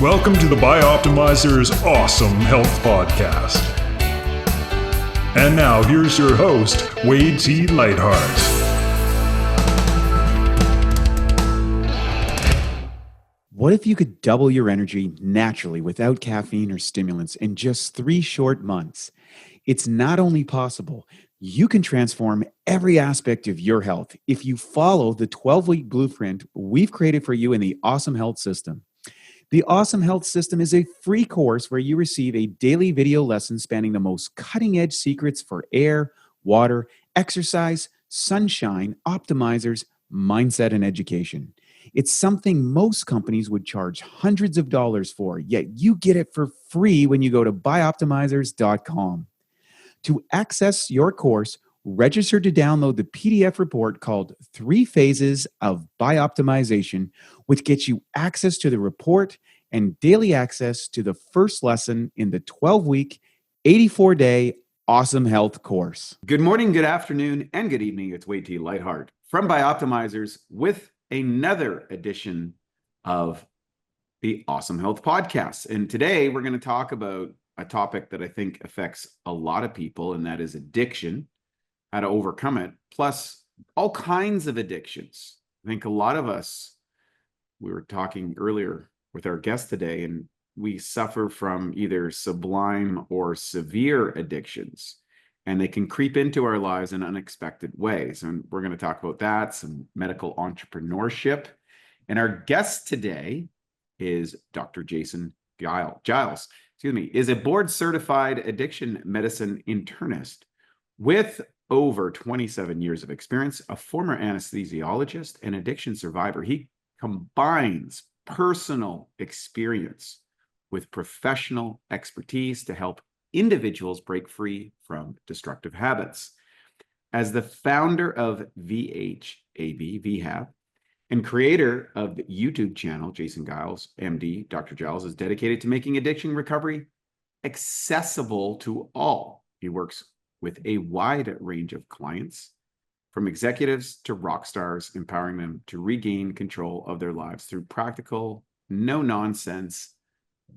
Welcome to the BiOptimizers Awesome Health Podcast. And now here's your host, Wade T. Lightheart. What if you could double your energy naturally without caffeine or stimulants in just 3 short months? It's not only possible, you can transform every aspect of your health if you follow the 12-week blueprint we've created for you in the Awesome Health System. The Awesome Health System is a free course where you receive a daily video lesson spanning the most cutting-edge secrets for air, water, exercise, sunshine, optimizers, mindset, and education. It's something most companies would charge hundreds of dollars for, yet you get it for free when you go to BiOptimizers.com. To access your course, register to download the PDF report called 3 Phases of BiOptimization, which gets you access to the report and daily access to the first lesson in the 12-week, 84-day Awesome Health course. Good morning, good afternoon, and good evening. It's Wade T. Lightheart from BiOptimizers with another edition of the Awesome Health Podcast. And today we're going to talk about a topic that I think affects a lot of people, and that is addiction, how to overcome it, plus all kinds of addictions. I think a lot of us, we were talking earlier with our guest today, and we suffer from either sublime or severe addictions, and they can creep into our lives in unexpected ways. And we're going to talk about that, some medical entrepreneurship. And our guest today is Dr. Jason Giles, is a board-certified addiction medicine internist with over 27 years of experience, a former anesthesiologist and addiction survivor. He combines personal experience with professional expertise to help individuals break free from destructive habits. As the founder of VHAB, and creator of the YouTube channel, Jason Giles, MD, Dr. Giles is dedicated to making addiction recovery accessible to all. He works with a wide range of clients, from executives to rock stars, empowering them to regain control of their lives through practical, no-nonsense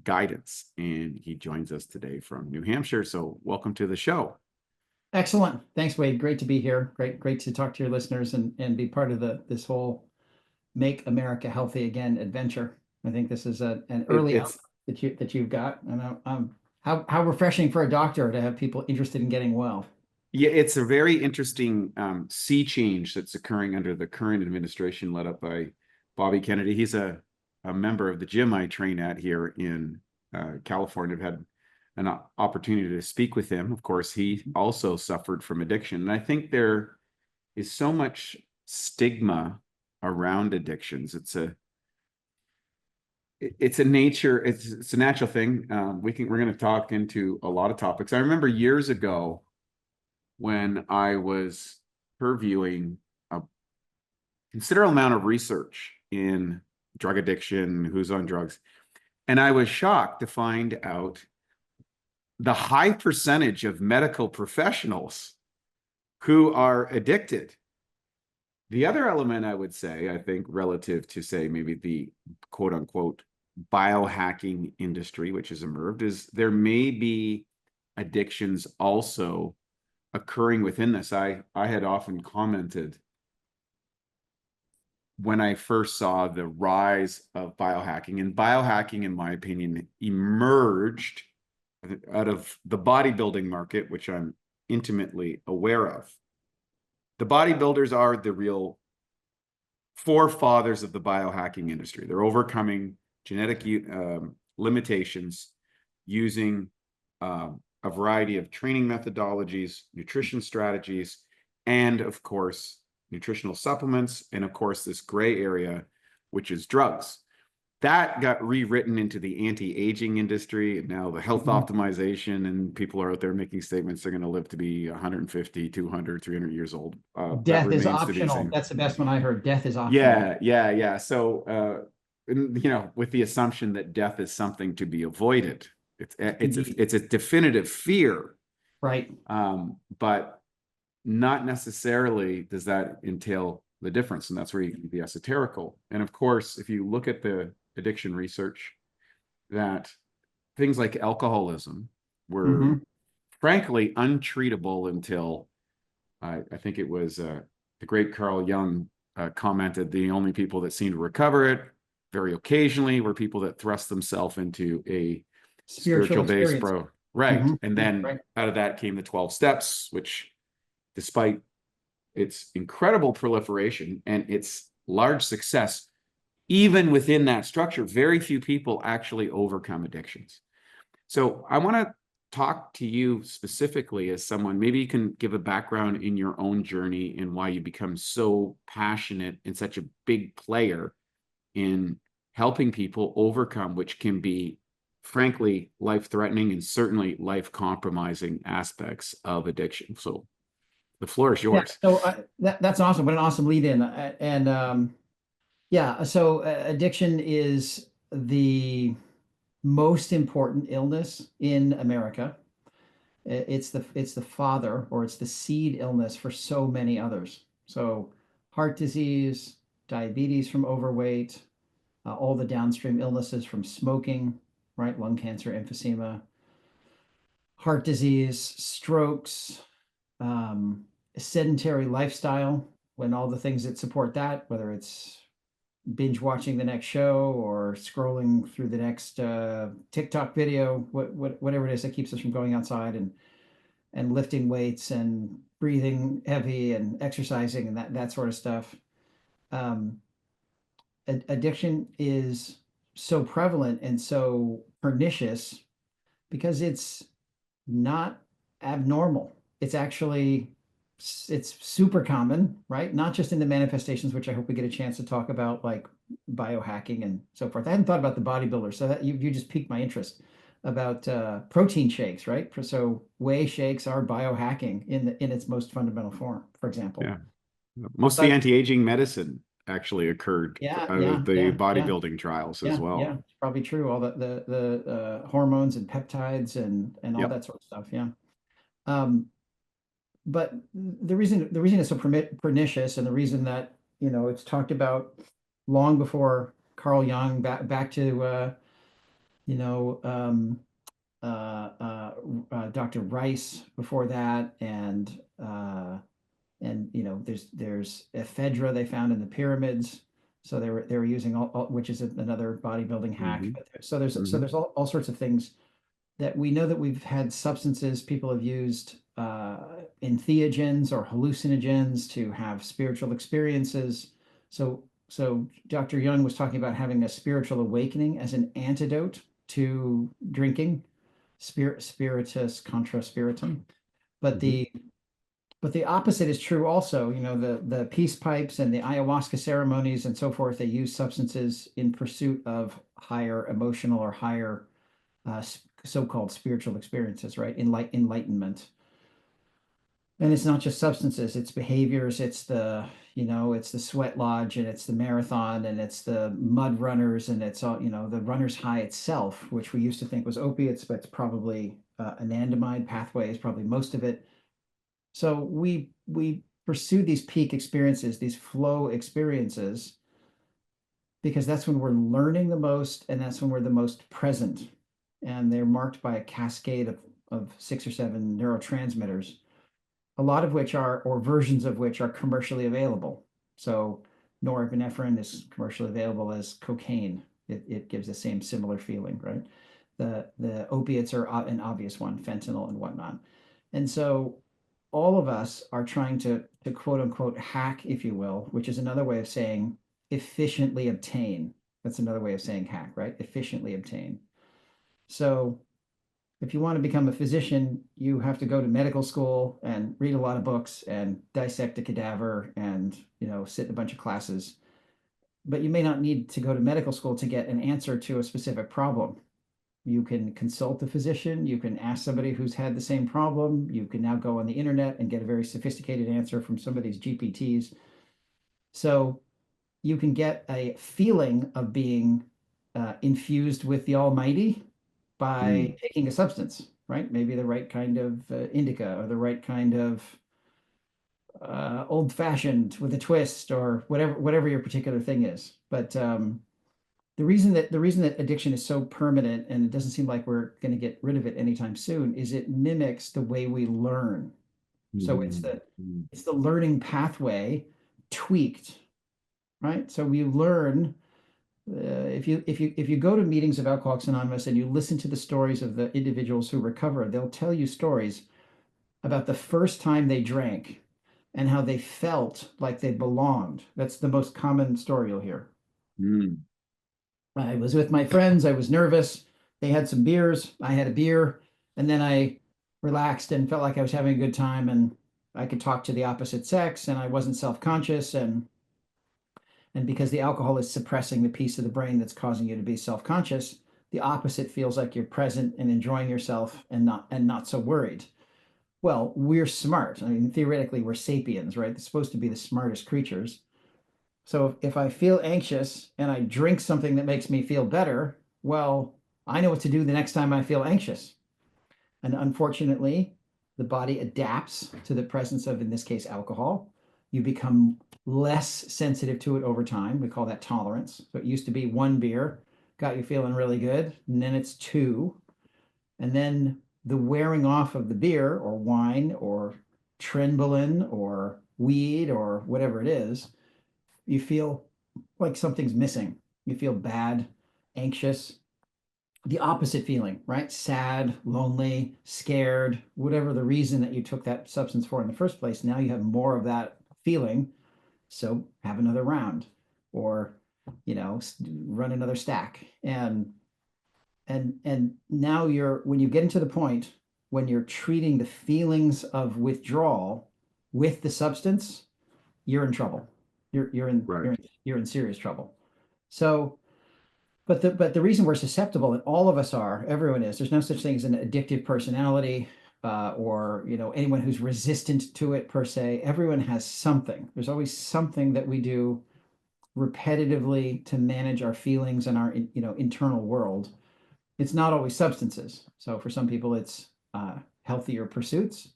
guidance. And he joins us today from New Hampshire. So welcome to the show. Excellent. Thanks, Wade. Great to be here. Great to talk to your listeners and be part of this whole Make America Healthy Again adventure. I think this is an early output that you've got. And how refreshing for a doctor to have people interested in getting well. Yeah, it's a very interesting sea change that's occurring under the current administration led up by Bobby Kennedy. He's a member of the gym I train at here in California. I've had an opportunity to speak with him. Of course, he also suffered from addiction. And I think there is so much stigma around addictions. It's a natural thing. We're going to talk into a lot of topics. I remember years ago when I was purviewing a considerable amount of research in drug addiction, who's on drugs, and I was shocked to find out the high percentage of medical professionals who are addicted. The other element I would say, I think, relative to, say, maybe the quote unquote biohacking industry, which has emerged, is there may be addictions also occurring within this. I had often commented when I first saw the rise of biohacking, and biohacking, in my opinion, emerged out of the bodybuilding market, which I'm intimately aware of. The bodybuilders are the real forefathers of the biohacking industry. They're overcoming genetic limitations using a variety of training methodologies, nutrition strategies, and of course, nutritional supplements, and of course, this gray area, which is drugs. That got rewritten into the anti-aging industry, and now the health optimization, and people are out there making statements they're going to live to be 150, 200, 300 years old. Death is optional. That's the best one I heard. Death is optional. Yeah. So, with the assumption that death is something to be avoided. It's a definitive fear. Right. But not necessarily does that entail the difference. And that's where you can be esoterical. And of course, if you look at the addiction research, that things like alcoholism were Mm-hmm. frankly untreatable until I think it was the great Carl Jung commented the only people that seemed to recover it very occasionally were people that thrust themselves into a Spiritual spiritual based experience. right. Mm-hmm. And Yeah, then right. out of that came the 12 steps, which despite its incredible proliferation and its large success, even within that structure, very few people actually overcome addictions. So I want to talk to you specifically as someone, maybe you can give a background in your own journey and why you become so passionate and such a big player in helping people overcome, which can be frankly life-threatening and certainly life-compromising aspects of addiction. So the floor is Yeah. yours. So that's awesome. What an awesome lead in. And yeah, so addiction is the most important illness in America. It's the father, or it's the seed illness for so many others. So heart disease, diabetes from overweight, all the downstream illnesses from smoking, right? Lung cancer, emphysema, heart disease, strokes, um, sedentary lifestyle, when all the things that support that, whether it's binge watching the next show or scrolling through the next TikTok video, whatever it is that keeps us from going outside and lifting weights and breathing heavy and exercising and that sort of stuff. Um, Addiction is so prevalent and so pernicious because it's not abnormal. It's actually it's super common, right? Not just in the manifestations, which I hope we get a chance to talk about, like biohacking and so forth. I hadn't thought about the bodybuilder, so that you just piqued my interest about protein shakes, right? So whey shakes are biohacking in its most fundamental form, for example. Yeah. Most of the But anti-aging medicine actually occurred yeah, out yeah, of the yeah, yeah. bodybuilding trials as Yeah, well. it's probably true. All the hormones and peptides and all Yep. that sort of stuff. Yeah. Um, but the reason it's so pernicious, and the reason that it's talked about long before Carl Jung, back to you know Dr. Rice before that, and there's ephedra they found in the pyramids. So they were using which is another bodybuilding hack. Mm-hmm. There's all sorts of things that we know that we've had substances people have used, entheogens or hallucinogens, to have spiritual experiences. So Dr. Young was talking about having a spiritual awakening as an antidote to drinking, spiritus contra spiritum. But Mm-hmm. the opposite is true also. The peace pipes and the ayahuasca ceremonies and so forth, they use substances in pursuit of higher emotional or higher so-called spiritual experiences, right? Enlightenment. And it's not just substances, it's behaviors, it's the sweat lodge, and it's the marathon, and it's the mud runners, and it's all, the runner's high itself, which we used to think was opiates, but it's probably anandamide pathways, probably most of it. So we pursue these peak experiences, these flow experiences, because that's when we're learning the most, and that's when we're the most present. And they're marked by a cascade of 6 or 7 neurotransmitters, a lot of which are, or versions of which are, commercially available. So norepinephrine is commercially available as cocaine. It gives the same similar feeling, right? The opiates are an obvious one, fentanyl and whatnot. And so all of us are trying to quote unquote hack, if you will, which is another way of saying efficiently obtain. That's another way of saying hack, right? Efficiently obtain. So if you want to become a physician, you have to go to medical school and read a lot of books and dissect a cadaver and, sit in a bunch of classes. But you may not need to go to medical school to get an answer to a specific problem. You can consult a physician, you can ask somebody who's had the same problem. You can now go on the internet and get a very sophisticated answer from some of these GPTs. So you can get a feeling of being infused with the Almighty by Mm. taking a substance, right? Maybe the right kind of indica, or the right kind of old fashioned with a twist, or whatever your particular thing is. But the reason that addiction is so permanent and it doesn't seem like we're going to get rid of it anytime soon is it mimics the way we learn. So it's the learning pathway tweaked, right? So we learn. If you go to meetings of Alcoholics Anonymous and you listen to the stories of the individuals who recover, they'll tell you stories about the first time they drank and how they felt like they belonged. That's the most common story you'll hear. Mm. I was with my friends. I was nervous. They had some beers. I had a beer. And then I relaxed and felt like I was having a good time. And I could talk to the opposite sex and I wasn't self-conscious. And because the alcohol is suppressing the piece of the brain that's causing you to be self-conscious, the opposite feels like you're present and enjoying yourself and not so worried. Well, we're smart. I mean, theoretically, we're sapiens, right? It's supposed to be the smartest creatures. So if I feel anxious and I drink something that makes me feel better, well, I know what to do the next time I feel anxious. And unfortunately, the body adapts to the presence of, in this case, alcohol. You become less sensitive to it over time. We call that tolerance. So it used to be one beer, got you feeling really good, and then it's two. And then the wearing off of the beer or wine or Trenbolone or weed or whatever it is, you feel like something's missing. You feel bad, anxious, the opposite feeling, right? Sad, lonely, scared, whatever the reason that you took that substance for in the first place. Now you have more of that feeling. So have another round or, run another stack. And now when you get into the point when you're treating the feelings of withdrawal with the substance, you're in trouble. You're in serious trouble. So, but the reason we're susceptible, and all of us are, everyone is. There's no such thing as an addictive personality, or anyone who's resistant to it per se. Everyone has something. There's always something that we do repetitively to manage our feelings and our internal world. It's not always substances. So for some people, it's healthier pursuits.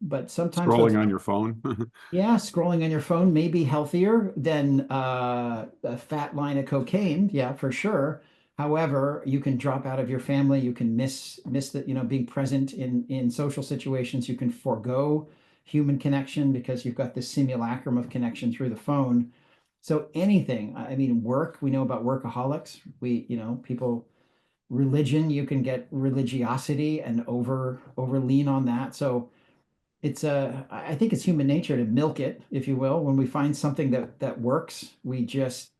But sometimes Scrolling on your phone. yeah, scrolling on your phone may be healthier than a fat line of cocaine. Yeah, for sure. However, you can drop out of your family. You can miss the being present in social situations. You can forego human connection because you've got this simulacrum of connection through the phone. So anything. I mean, work. We know about workaholics. People. Religion. You can get religiosity and over lean on that. So I think it's human nature to milk it, if you will. When we find something that works, we just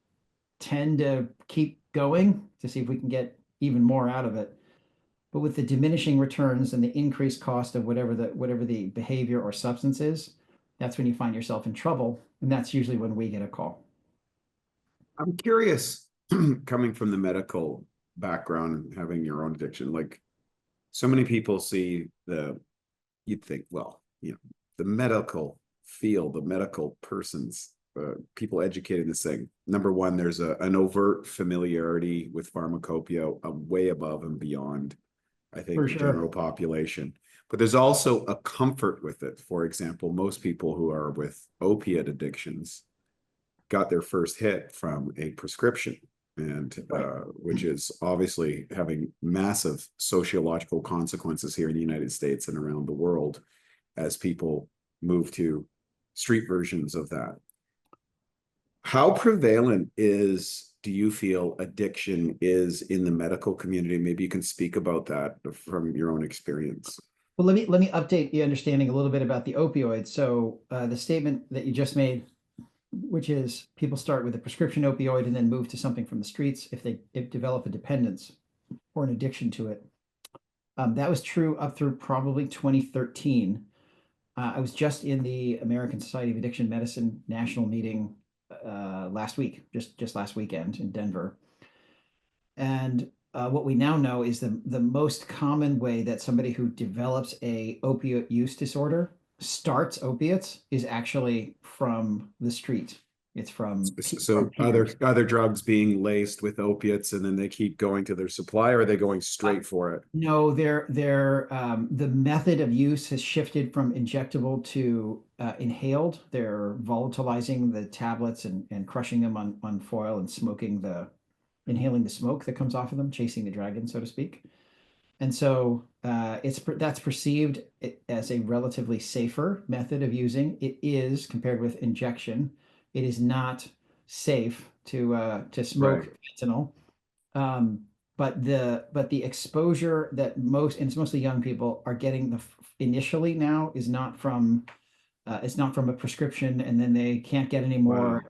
tend to keep going to see if we can get even more out of it. But with the diminishing returns and the increased cost of whatever the behavior or substance is, that's when you find yourself in trouble, and that's usually when we get a call. I'm curious, coming from the medical background and having your own addiction, like so many people you'd think, well, the medical field, the medical persons, people educated in this thing. Number one, there's an overt familiarity with pharmacopoeia way above and beyond, I think, the general population. But there's also a comfort with it. For example, most people who are with opiate addictions got their first hit from a prescription, and which is obviously having massive sociological consequences here in the United States and around the world as people move to street versions of that. How prevalent do you feel addiction is in the medical community? Maybe you can speak about that from your own experience. Well, let me update the understanding a little bit about the opioids. So the statement that you just made, which is people start with a prescription opioid and then move to something from the streets if they develop a dependence or an addiction to it. That was true up through probably 2013. I was just in the American Society of Addiction Medicine national meeting last week, just last weekend in Denver. And what we now know is the most common way that somebody who develops a opioid use disorder starts opiates is actually from the street. It's from other drugs being laced with opiates, and then they keep going to their supply, or are they going straight for it? No, the method of use has shifted from injectable to inhaled. They're volatilizing the tablets and crushing them on foil and smoking the inhaling the smoke that comes off of them, chasing the dragon, so to speak. And so that's perceived as a relatively safer method of using. It is, compared with injection, it is not safe to smoke fentanyl. But the exposure that and it's mostly young people are getting initially now is not from it's not from a prescription and then they can't get any more. Wow.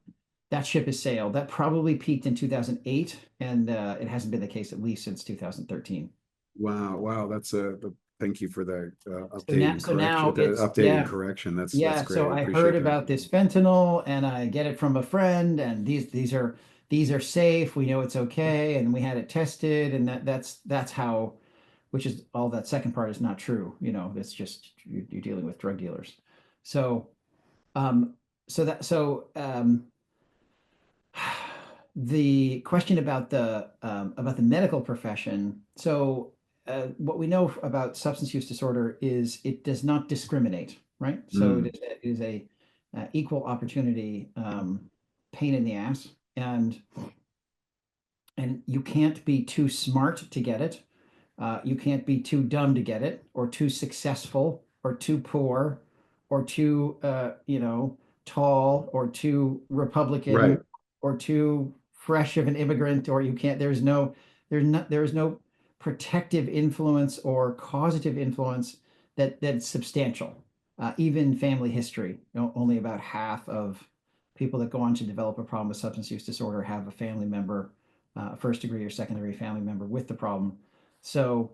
That ship has sailed. That probably peaked in 2008, and it hasn't been the case at least since 2013. Wow. Thank you for the updating correction. That's great. So I heard about this fentanyl and I get it from a friend, and these are safe. We know it's okay, and we had it tested, and that's how, which is all that second part is not true. It's just you're dealing with drug dealers. So the question about the medical profession. So what we know about substance use disorder is it does not discriminate, right? So it is a equal opportunity pain in the ass, and you can't be too smart to get it. You can't be too dumb to get it, or too successful, or too poor, or too tall, or too Republican, Right. or too fresh of an immigrant, or you can't. There's no protective influence or causative influence that's substantial. Even family history, only about half of people that go on to develop a problem with substance use disorder have a family member, first degree or second degree family member with the problem. So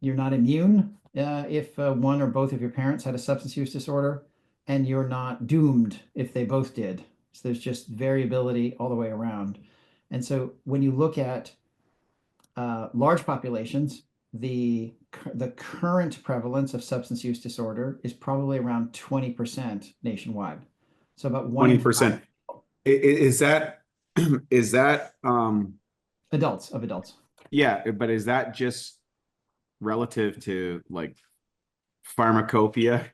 you're not immune if one or both of your parents had a substance use disorder, and you're not doomed if they both did. So there's just variability all the way around. And so when you look at large populations, the current prevalence of substance use disorder is probably around 20% nationwide. So about 20%. Is that adults? Yeah, but is that just relative to like pharmacopoeia,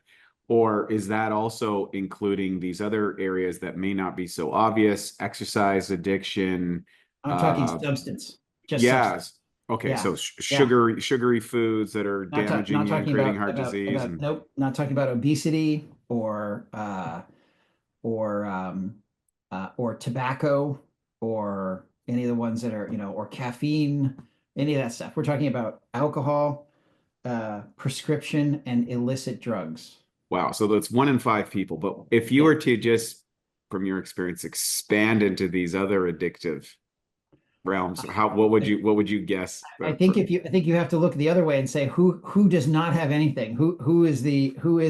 or is that also including these other areas that may not be so obvious? Exercise addiction. I'm talking substance. Just Yes. Okay. Yeah. So sugary foods that are damaging you and creating heart disease. Nope. Not talking about obesity or tobacco or any of the ones that are, or caffeine, any of that stuff. We're talking about alcohol, prescription, and illicit drugs. Wow. So that's 1 in 5 people. But if you were to just, from your experience, expand into these other addictive realms, what would you guess? I think you have to look the other way and say who does not have anything? Who is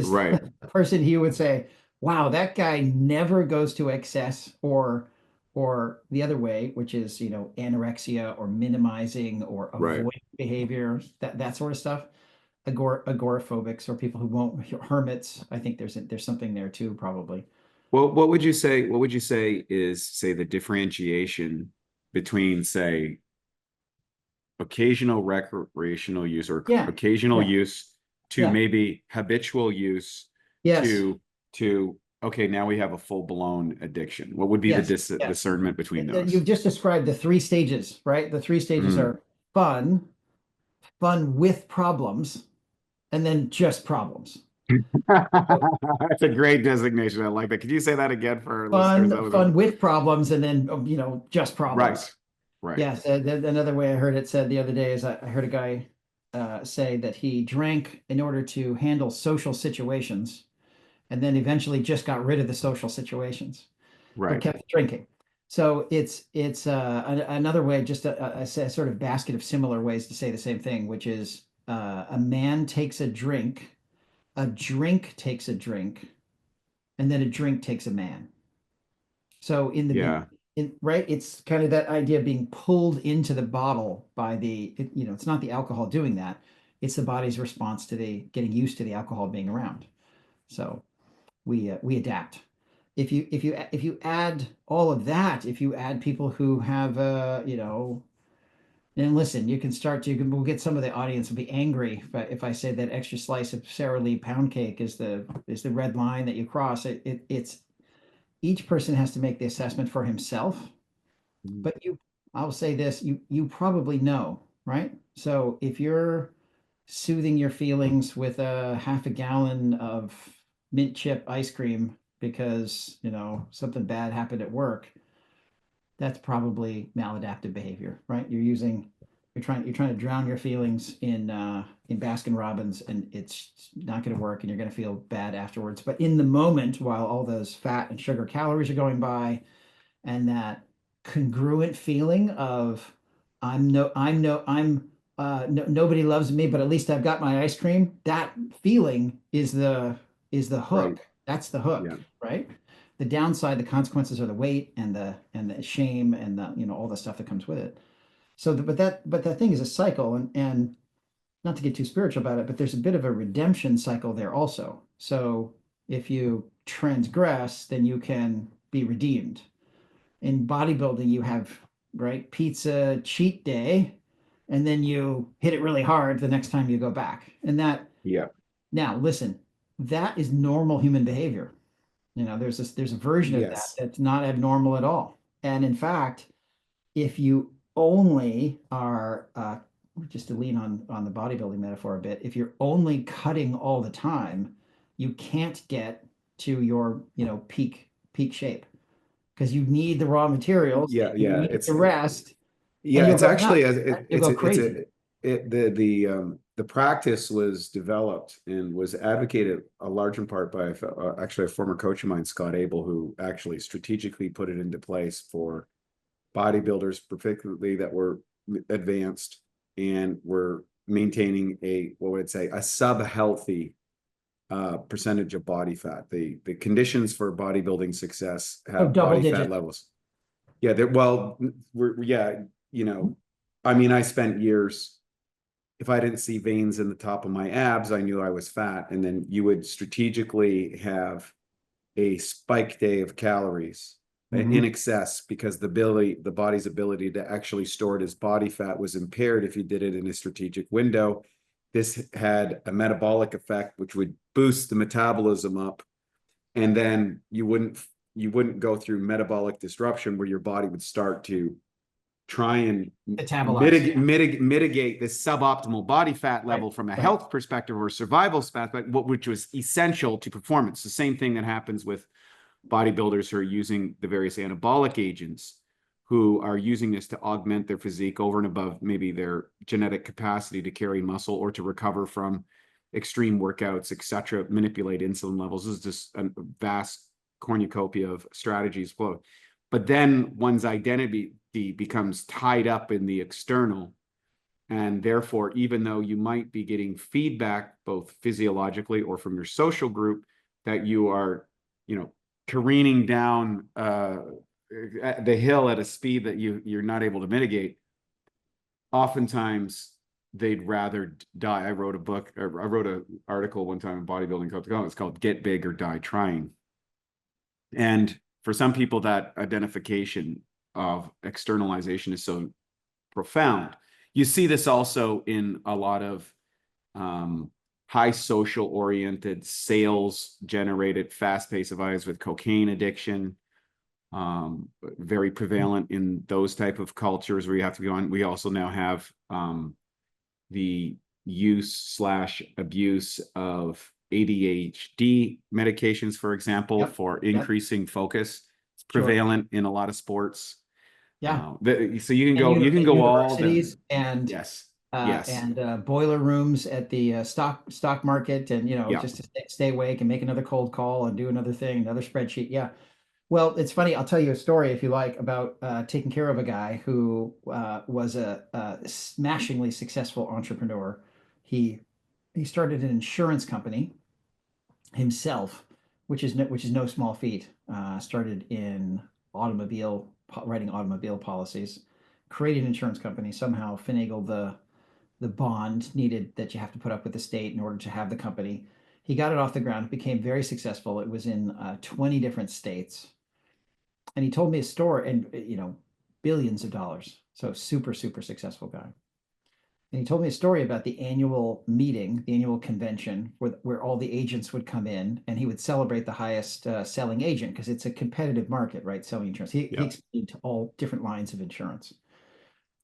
right. the person you would say, wow, that guy never goes to excess, or the other way, which is anorexia or minimizing or avoiding behavior, that sort of stuff. Agoraphobics, or people who won't, hermits. I think there's something there too, probably. Well, what would you say is the differentiation between, say, occasional recreational use or occasional use to maybe habitual use to okay, now we have a full-blown addiction? What would be the discernment between those? You've just described the 3 stages, right? The 3 stages are fun with problems, and then just problems. That's a great designation. I like that. Could you say that again for listeners? Fun with problems, and then just problems. Right. Yes. Another way I heard it said the other day is I heard a guy say that he drank in order to handle social situations, and then eventually just got rid of the social situations. Right. But kept drinking. So it's another way, just a sort of basket of similar ways to say the same thing, which is a man takes a drink takes a drink, and then a drink takes a man. So it's kind of that idea of being pulled into the bottle by it's not the alcohol doing that, it's the body's response to getting used to the alcohol being around. So we adapt. If you add all of that, if you add people who have and listen, we'll get some of the audience will be angry if I say that extra slice of Sara Lee pound cake is the red line that you cross. It's each person has to make the assessment for himself, but I'll say this, you probably know, right? So if you're soothing your feelings with a half a gallon of mint chip ice cream because, something bad happened at work, that's probably maladaptive behavior, right? You're trying to drown your feelings in Baskin Robbins, and it's not going to work, and you're going to feel bad afterwards. But in the moment, while all those fat and sugar calories are going by, and that congruent feeling of nobody loves me, but at least I've got my ice cream. That feeling is the Right. hook. That's the hook, Yeah. right? The downside, the consequences are the weight and the shame and the all the stuff that comes with it. So, but that thing is a cycle, and not to get too spiritual about it, but there's a bit of a redemption cycle there also. So if you transgress, then you can be redeemed. In bodybuilding, you have, right, pizza cheat day, and then you hit it really hard the next time you go back. And that, Yeah. now listen, that is normal human behavior. There's a version of that Yes. that's not abnormal at all. And in fact, if you only are, just to lean on the bodybuilding metaphor a bit, if you're only cutting all the time, you can't get to your, peak shape, because you need the raw materials, Yeah. you Yeah. need the rest, Yeah, and you'll it's go actually nuts. You'll go crazy. the practice was developed and was advocated a large in part by actually a former coach of mine, Scott Abel, who actually strategically put it into place for bodybuilders, particularly that were advanced and were maintaining what would it say, a sub-healthy percentage of body fat. The conditions for bodybuilding success Oh, have double body fat digit. levels. Yeah, I mean, I spent years, if I didn't see veins in the top of my abs, I knew I was fat. And then you would strategically have a spike day of calories in excess, because the body's ability to actually store it as body fat was impaired if you did it in a strategic window. This had a metabolic effect, which would boost the metabolism up, and then you wouldn't go through metabolic disruption where your body would start to try and Metabolize, mitigate this suboptimal body fat level from a right. health perspective or survival aspect, which was essential to performance. The same thing that happens with bodybuilders who are using the various anabolic agents, who are using this to augment their physique over and above maybe their genetic capacity to carry muscle or to recover from extreme workouts, etc., manipulate insulin levels. This is just a vast cornucopia of strategies flow. But then one's identity becomes tied up in the external. And therefore, even though you might be getting feedback, both physiologically or from your social group, that you are, careening down the hill at a speed that you're not able to mitigate, oftentimes they'd rather die. I wrote an article one time in bodybuilding.com. It's called "Get Big or Die Trying." And for some people, that identification of externalization is so profound. You see this also in a lot of high social oriented, sales generated, fast paced environments with cocaine addiction, very prevalent in those type of cultures where you have to go on. We also now have the use/abuse of ADHD medications, for example, for increasing focus. It's prevalent in a lot of sports. Yeah. So you can go all universities and yes. and boiler rooms at the stock market, and just to stay awake and make another cold call and do another thing, another spreadsheet. Yeah. Well, it's funny. I'll tell you a story if you like about taking care of a guy who was a smashingly successful entrepreneur. He started an insurance company himself, which is no small feat. Started in writing automobile policies, created an insurance company, somehow finagled the bond needed that you have to put up with the state in order to have the company. He got it off the ground, became very successful. It was in 20 different states. And he told me a story, and billions of dollars. So super, super successful guy. And he told me a story about the annual meeting, the annual convention, where all the agents would come in, and he would celebrate the highest selling agent, because it's a competitive market, right? Selling insurance. He explained all different lines of insurance.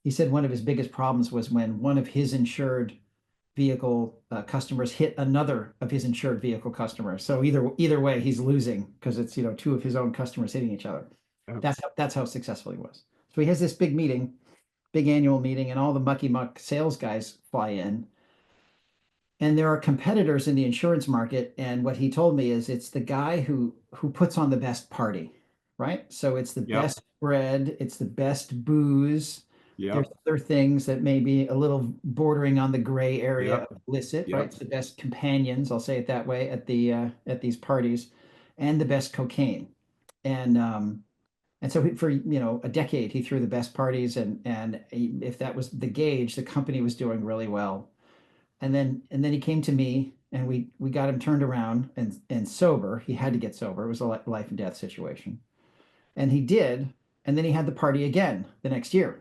he said one of his biggest problems was when one of his insured vehicle customers hit another of his insured vehicle customers. So either way, he's losing because it's two of his own customers hitting each other. Yeah. That's how successful he was. So he has this big meeting, big annual meeting, and all the mucky muck sales guys fly in. And there are competitors in the insurance market. And what he told me is it's the guy who puts on the best party, right? So it's the Yep. best bread, it's the best booze. There's Yep. other things that may be a little bordering on the gray area Yep. of illicit, Yep. right? It's the best companions, I'll say it that way, at these parties, and the best cocaine. And so for a decade he threw the best parties, and if that was the gauge, the company was doing really well. And then he came to me, and we got him turned around and sober. He had to get sober. It was a life and death situation. And he did. And then he had the party again the next year.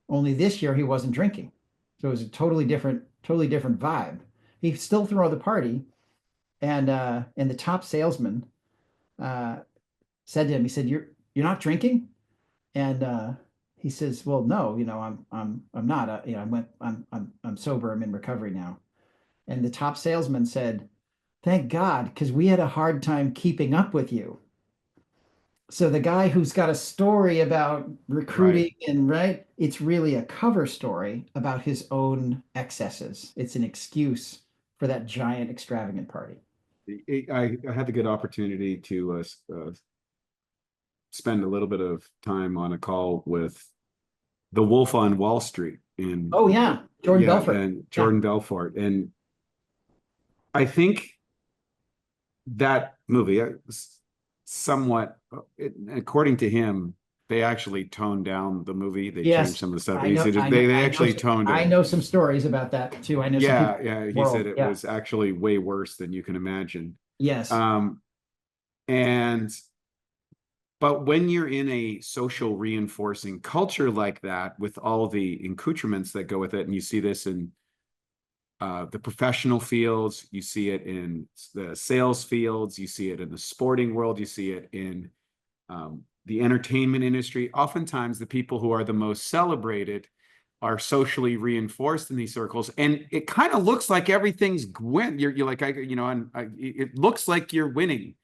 Only this year he wasn't drinking. So it was a totally different vibe. He still threw out the party. And the top salesman said to him, he said, You're not drinking? And he says, Well, no, I'm not. I'm sober. I'm in recovery now. And the top salesman said, Thank God, because we had a hard time keeping up with you. So the guy who's got a story about recruiting and right, it's really a cover story about his own excesses. It's an excuse for that giant extravagant party. I had the good opportunity to spend a little bit of time on a call with the Wolf on Wall Street Oh yeah, Jordan Belfort. and Jordan Belfort. And I think that movie somewhat, according to him, they actually toned down the movie. They Yes, changed some of the stuff. I He know, said I know, they I know actually some, toned I it. know some stories about that too. I know some Yeah, people yeah. in the He world. said it Yeah. was actually way worse than you can imagine. Yes. And but when you're in a social reinforcing culture like that, with all the accoutrements that go with it, and you see this in the professional fields, you see it in the sales fields, you see it in the sporting world, you see it in the entertainment industry. Oftentimes, the people who are the most celebrated are socially reinforced in these circles, and it kind of looks like everything's win. You're like, it looks like you're winning.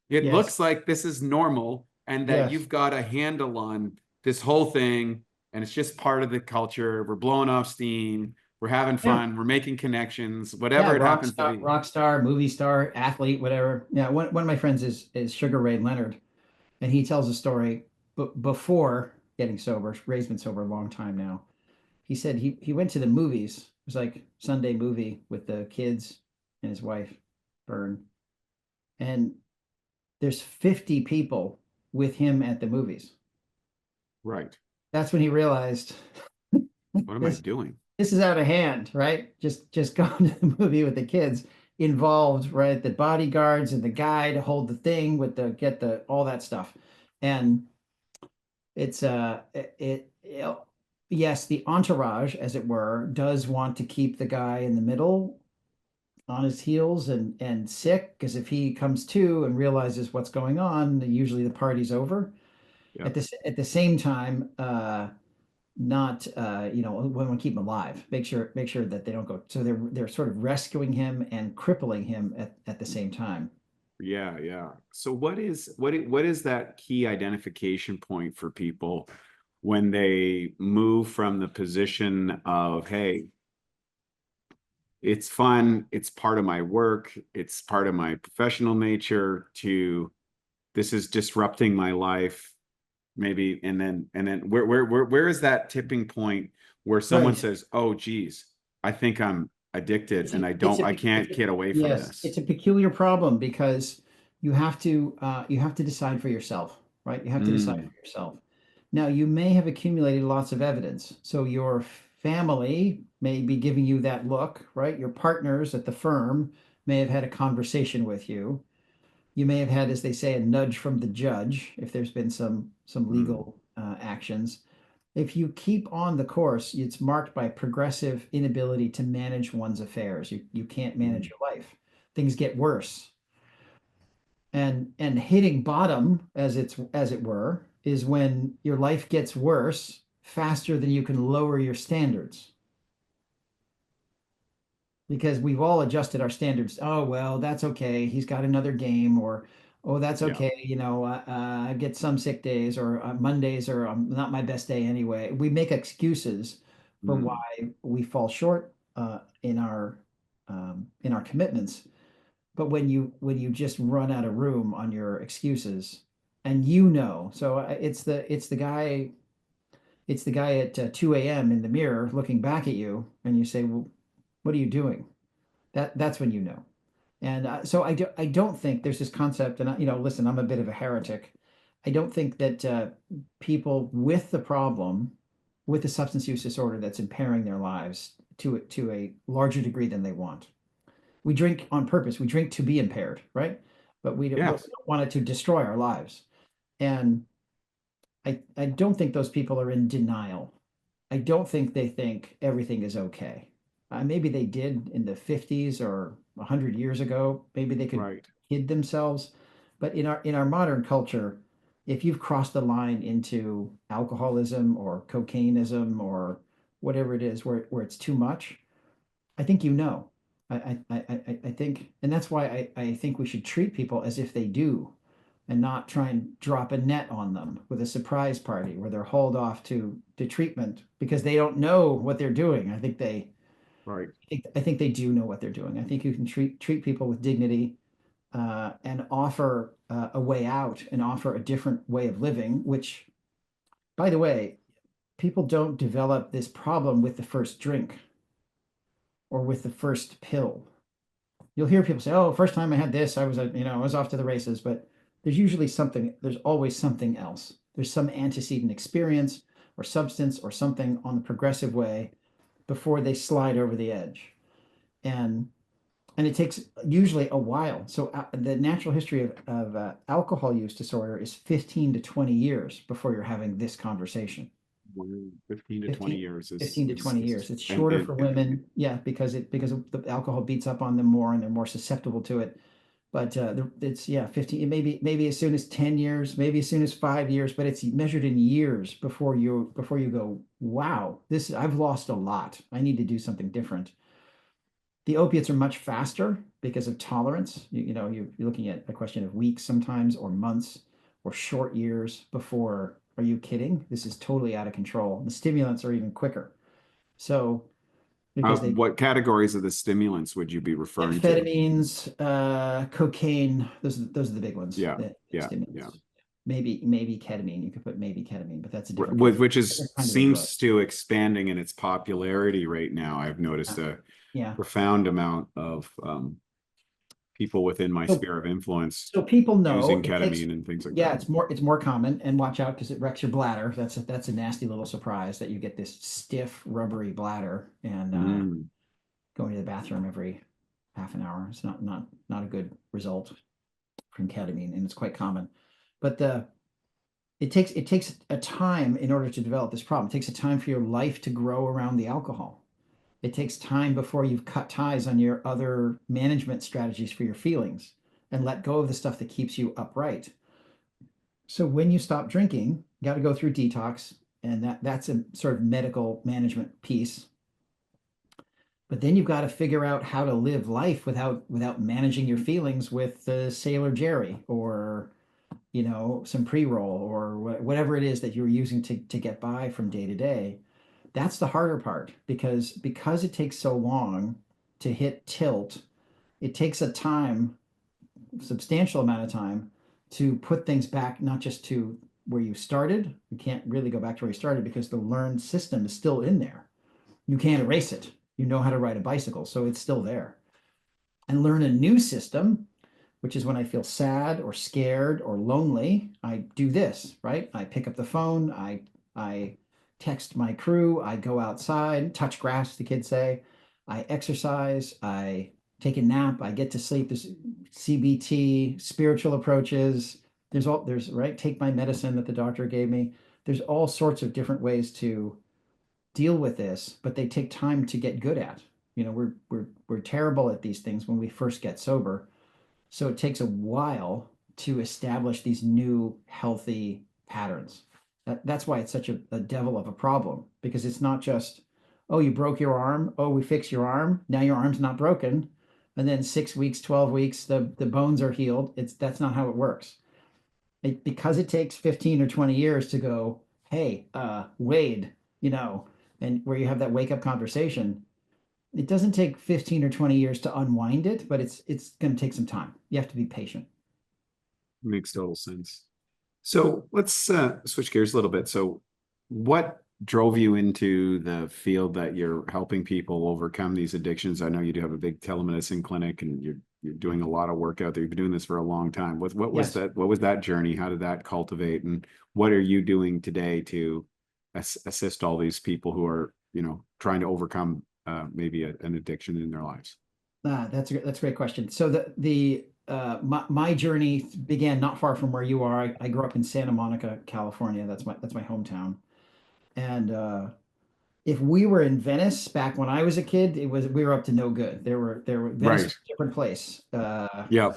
It Yes. looks like this is normal, and that Yes. you've got a handle on this whole thing, and it's just part of the culture. We're blowing off steam. We're having fun. We're making connections. Whatever it happens to be. Rock star, movie star, athlete, whatever. Yeah, one of my friends is Sugar Ray Leonard, and he tells a story. But before getting sober, Ray's been sober a long time now. He said he went to the movies. It was like Sunday movie with the kids and his wife, Vern, and there's 50 people with him at the movies. Right. That's when he realized, What am I doing? This is out of hand, right? Just going to the movie with the kids involved, right? The bodyguards and the guy to hold the thing with get the all that stuff. And it's yes, the entourage, as it were, does want to keep the guy in the middle on his heels and sick, because if he comes to and realizes what's going on, usually the party's over. Yeah. At the same time, not we want to keep him alive. Make sure that they don't go. So they're sort of rescuing him and crippling him at the same time. Yeah, yeah. So what is that key identification point for people when they move from the position of, hey, it's fun, it's part of my work, it's part of my professional nature, to this is disrupting my life, maybe, and then where is that tipping point where someone says, oh geez, I think I'm addicted and I can't get away from this? It's a peculiar problem because you have to decide for yourself, right? You have to decide for yourself. Now, you may have accumulated lots of evidence. So your family may be giving you that look, right? Your partners at the firm may have had a conversation with you. You may have had, as they say, a nudge from the judge if there's been some legal actions. If you keep on the course, it's marked by progressive inability to manage one's affairs. You can't manage your life. Things get worse. And hitting bottom, as it were, is when your life gets worse faster than you can lower your standards. Because we've all adjusted our standards. Oh, well, that's okay. He's got another game, or oh, that's Yeah. okay. I get some sick days, or Mondays are not my best day anyway. We make excuses for Mm. why we fall short in our commitments. But when you just run out of room on your excuses, and so it's the guy at 2 a.m. in the mirror looking back at you, and you say, well, what are you doing? That's when you know. And so I don't think there's this concept, and listen, I'm a bit of a heretic. I don't think that people with the problem, with the substance use disorder that's impairing their lives to a larger degree than they want. We drink on purpose. We drink to be impaired, right? But we don't want it to destroy our lives. And I don't think those people are in denial. I don't think they think everything is okay. Maybe they did in the 50s or 100 years ago. Maybe they could Right. kid themselves. But in our modern culture, if you've crossed the line into alcoholism or cocaineism or whatever it is where it's too much, I think you know. I think, and that's why I think we should treat people as if they do, and not try and drop a net on them with a surprise party where they're hauled off to treatment because they don't know what they're doing. Right. I think they do know what they're doing. I think you can treat people with dignity, and offer a way out and offer a different way of living. Which, by the way, people don't develop this problem with the first drink or with the first pill. You'll hear people say, "Oh, first time I had this, I was off to the races." But there's always something else. There's some antecedent experience or substance or something on the progressive way before they slide over the edge. And it takes usually a while. So the natural history of alcohol use disorder is 15 to 20 years before you're having this conversation. 15 to 20 years is 15 to 20 years. It's and- shorter for women. Yeah, because the alcohol beats up on them more and they're more susceptible to it. But it's 15, maybe as soon as 10 years, maybe as soon as 5 years, but it's measured in years before you go, wow, I've lost a lot. I need to do something different. The opiates are much faster because of tolerance. You're looking at a question of weeks sometimes, or months, or short years before. Are you kidding? This is totally out of control. The stimulants are even quicker. So because what categories of the stimulants would you be referring to? amphetamines, cocaine, those are the big ones. Yeah, the stimulants. Maybe ketamine. You could put maybe ketamine, but that's a different which kind seems to expanding in its popularity right now. I've noticed a profound amount of people within my sphere of influence. So people know using ketamine and things like that. Yeah, it's more common, and watch out because it wrecks your bladder. That's a nasty little surprise that you get this stiff, rubbery bladder and going to the bathroom every half an hour. It's not a good result from ketamine, and it's quite common. But it takes a time in order to develop this problem. It takes a time for your life to grow around the alcohol. It takes time before you've cut ties on your other management strategies for your feelings and let go of the stuff that keeps you upright. So when you stop drinking, you got to go through detox, and that's a sort of medical management piece. But then you've got to figure out how to live life without managing your feelings with Sailor Jerry or some pre-roll or whatever it is that you're using to get by from day to day. That's the harder part because it takes so long to hit tilt. It takes substantial amount of time to put things back, not just to where you started. You can't really go back to where you started because the learned system is still in there. You can't erase it. You know how to ride a bicycle, so it's still there. And learn a new system, which is when I feel sad or scared or lonely, I do this, right? I pick up the phone, I text my crew, I go outside, touch grass, the kids say, I exercise, I take a nap, I get to sleep. There's CBT, spiritual approaches. There's right, take my medicine that the doctor gave me. There's all sorts of different ways to deal with this, but they take time to get good at. We're terrible at these things when we first get sober. So it takes a while to establish these new healthy patterns. That's why it's such a devil of a problem, because it's not just, oh, you broke your arm. Oh, we fix your arm. Now your arm's not broken. And then 6 weeks, 12 weeks, the bones are healed. That's not how it works. Because it takes 15 or 20 years to go, hey, Wade, and where you have that wake up conversation, it doesn't take 15 or 20 years to unwind it, but it's going to take some time. You have to be patient. Makes total sense. So let's switch gears a little bit. So what drove you into the field that you're helping people overcome these addictions? I know you do have a big telemedicine clinic and you're doing a lot of work out there. You've been doing this for a long time. What was Yes. that? What was that journey? How did that cultivate? And what are you doing today to assist all these people who are, trying to overcome maybe an addiction in their lives? That's a great question. So my journey began not far from where you are. I grew up in Santa Monica, California. That's my hometown. And if we were in Venice back when I was a kid, we were up to no good. Venice was Right. a different place. Yeah.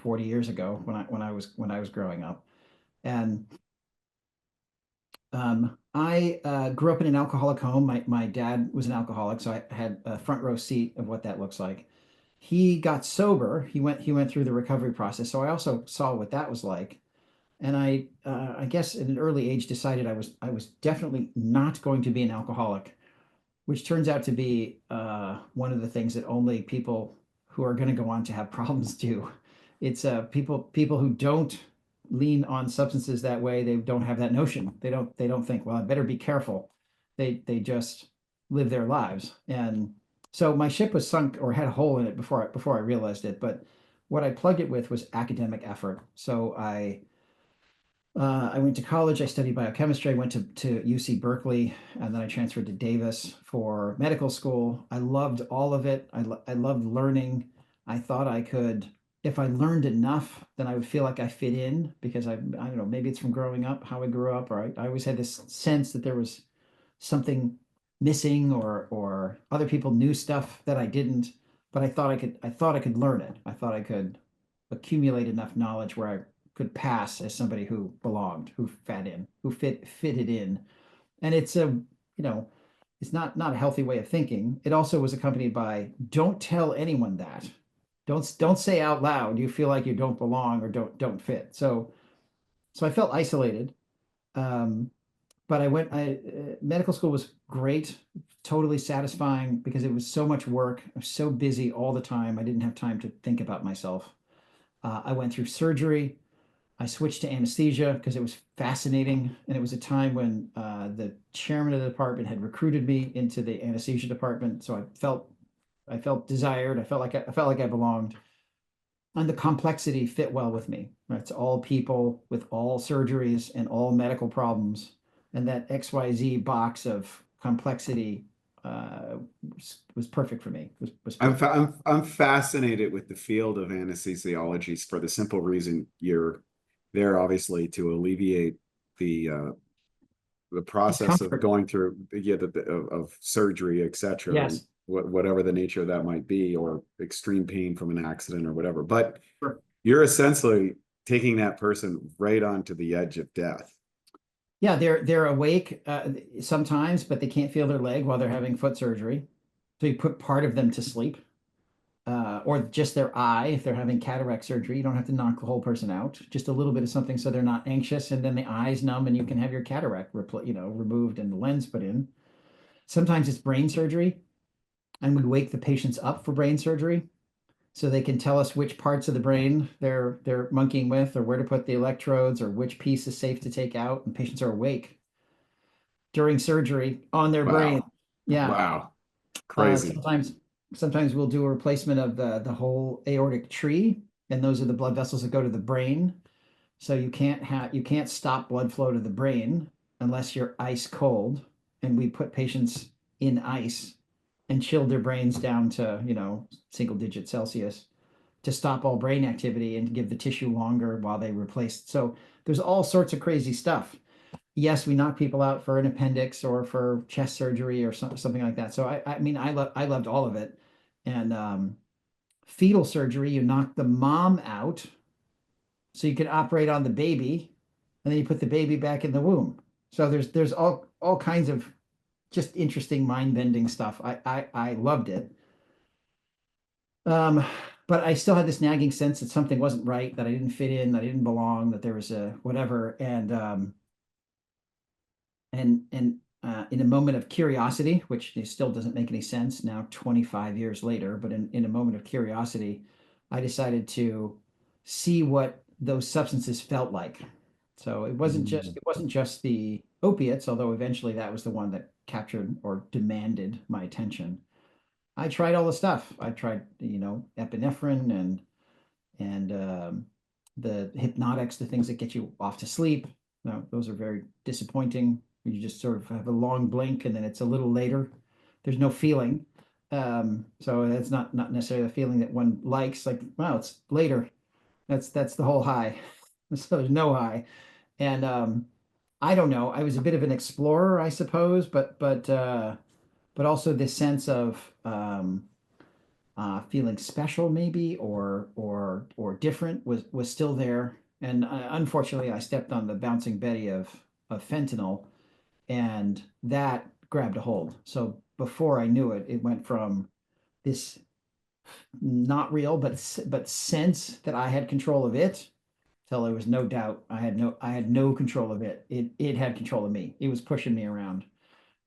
40 years ago when I was growing up. And I grew up in an alcoholic home. My dad was an alcoholic, so I had a front row seat of what that looks like. He got sober. He went through the recovery process, so I also saw what that was like. And I guess at an early age decided I was definitely not going to be an alcoholic, which turns out to be one of the things that only people who are going to go on to have problems do. It's people who don't lean on substances that way. They don't have that notion. They don't think, well, I better be careful. They just live their lives. And so my ship was sunk or had a hole in it before I realized it. But what I plugged it with was academic effort. So I went to college. I studied biochemistry. I went to UC Berkeley, and then I transferred to Davis for medical school. I loved all of it. I loved learning. I thought I could, if I learned enough, then I would feel like I fit in, because I don't know, maybe it's from growing up, how I grew up, or I always had this sense that there was something missing, or other people knew stuff that I didn't. But I thought I could learn it. I thought I could accumulate enough knowledge where I could pass as somebody who belonged, who fitted in. And it's not a healthy way of thinking. It also was accompanied by, don't tell anyone that. Don't say out loud you feel like you don't belong or don't fit. So I felt isolated. Um, but medical school was great, totally satisfying, because it was so much work. I was so busy all the time. I didn't have time to think about myself. I went through surgery. I switched to anesthesia because it was fascinating, and it was a time when the chairman of the department had recruited me into the anesthesia department. So I felt desired. I felt like I belonged, and the complexity fit well with me. Right? It's all people with all surgeries and all medical problems, and that XYZ box of complexity was perfect for me. Was perfect. I'm fascinated with the field of anesthesiology for the simple reason you're there obviously to alleviate the process of Discomfort. going through of surgery, etc., and Yes. whatever the nature of that might be, or extreme pain from an accident or whatever. But Sure. you're essentially taking that person right onto the edge of death. Yeah, they're awake sometimes, but they can't feel their leg while they're having foot surgery. So you put part of them to sleep, or just their eye if they're having cataract surgery. You don't have to knock the whole person out, just a little bit of something so they're not anxious, and then the eye's numb, and you can have your cataract removed and the lens put in. Sometimes it's brain surgery, and we wake the patients up for brain surgery so they can tell us which parts of the brain they're monkeying with, or where to put the electrodes, or which piece is safe to take out. And patients are awake during surgery on their brain. Wow. Yeah. Wow. Crazy. Sometimes we'll do a replacement of the whole aortic tree, and those are the blood vessels that go to the brain. So you can't stop blood flow to the brain unless you're ice cold. And we put patients in ice and chilled their brains down to single digit Celsius to stop all brain activity and to give the tissue longer while they replaced. So there's all sorts of crazy stuff. Yes, we knock people out for an appendix or for chest surgery or something like that. So I loved all of it. And fetal surgery, you knock the mom out so you can operate on the baby. and then you put the baby back in the womb. So there's all kinds of just interesting mind bending stuff. I loved it. But I still had this nagging sense that something wasn't right, that I didn't fit in, that I didn't belong, that there was a whatever. And in a moment of curiosity, which still doesn't make any sense now, 25 years later, but in a moment of curiosity, I decided to see what those substances felt like. So it wasn't just the opiates, although eventually that was the one that captured or demanded my attention. I tried all the stuff. I tried, epinephrine and the hypnotics, the things that get you off to sleep. No, those are very disappointing. You just sort of have a long blink and then it's a little later. There's no feeling. So that's not necessarily the feeling that one likes. Like, wow, it's later. That's the whole high. So there's no high. And I don't know. I was a bit of an explorer, I suppose, but also this sense of feeling special, maybe, or different was still there. And unfortunately, I stepped on the bouncing Betty of fentanyl, and that grabbed a hold. So before I knew it, it went from this not real, but sense that I had control of it, till there was no doubt I had no control of it. It had control of me. It was pushing me around.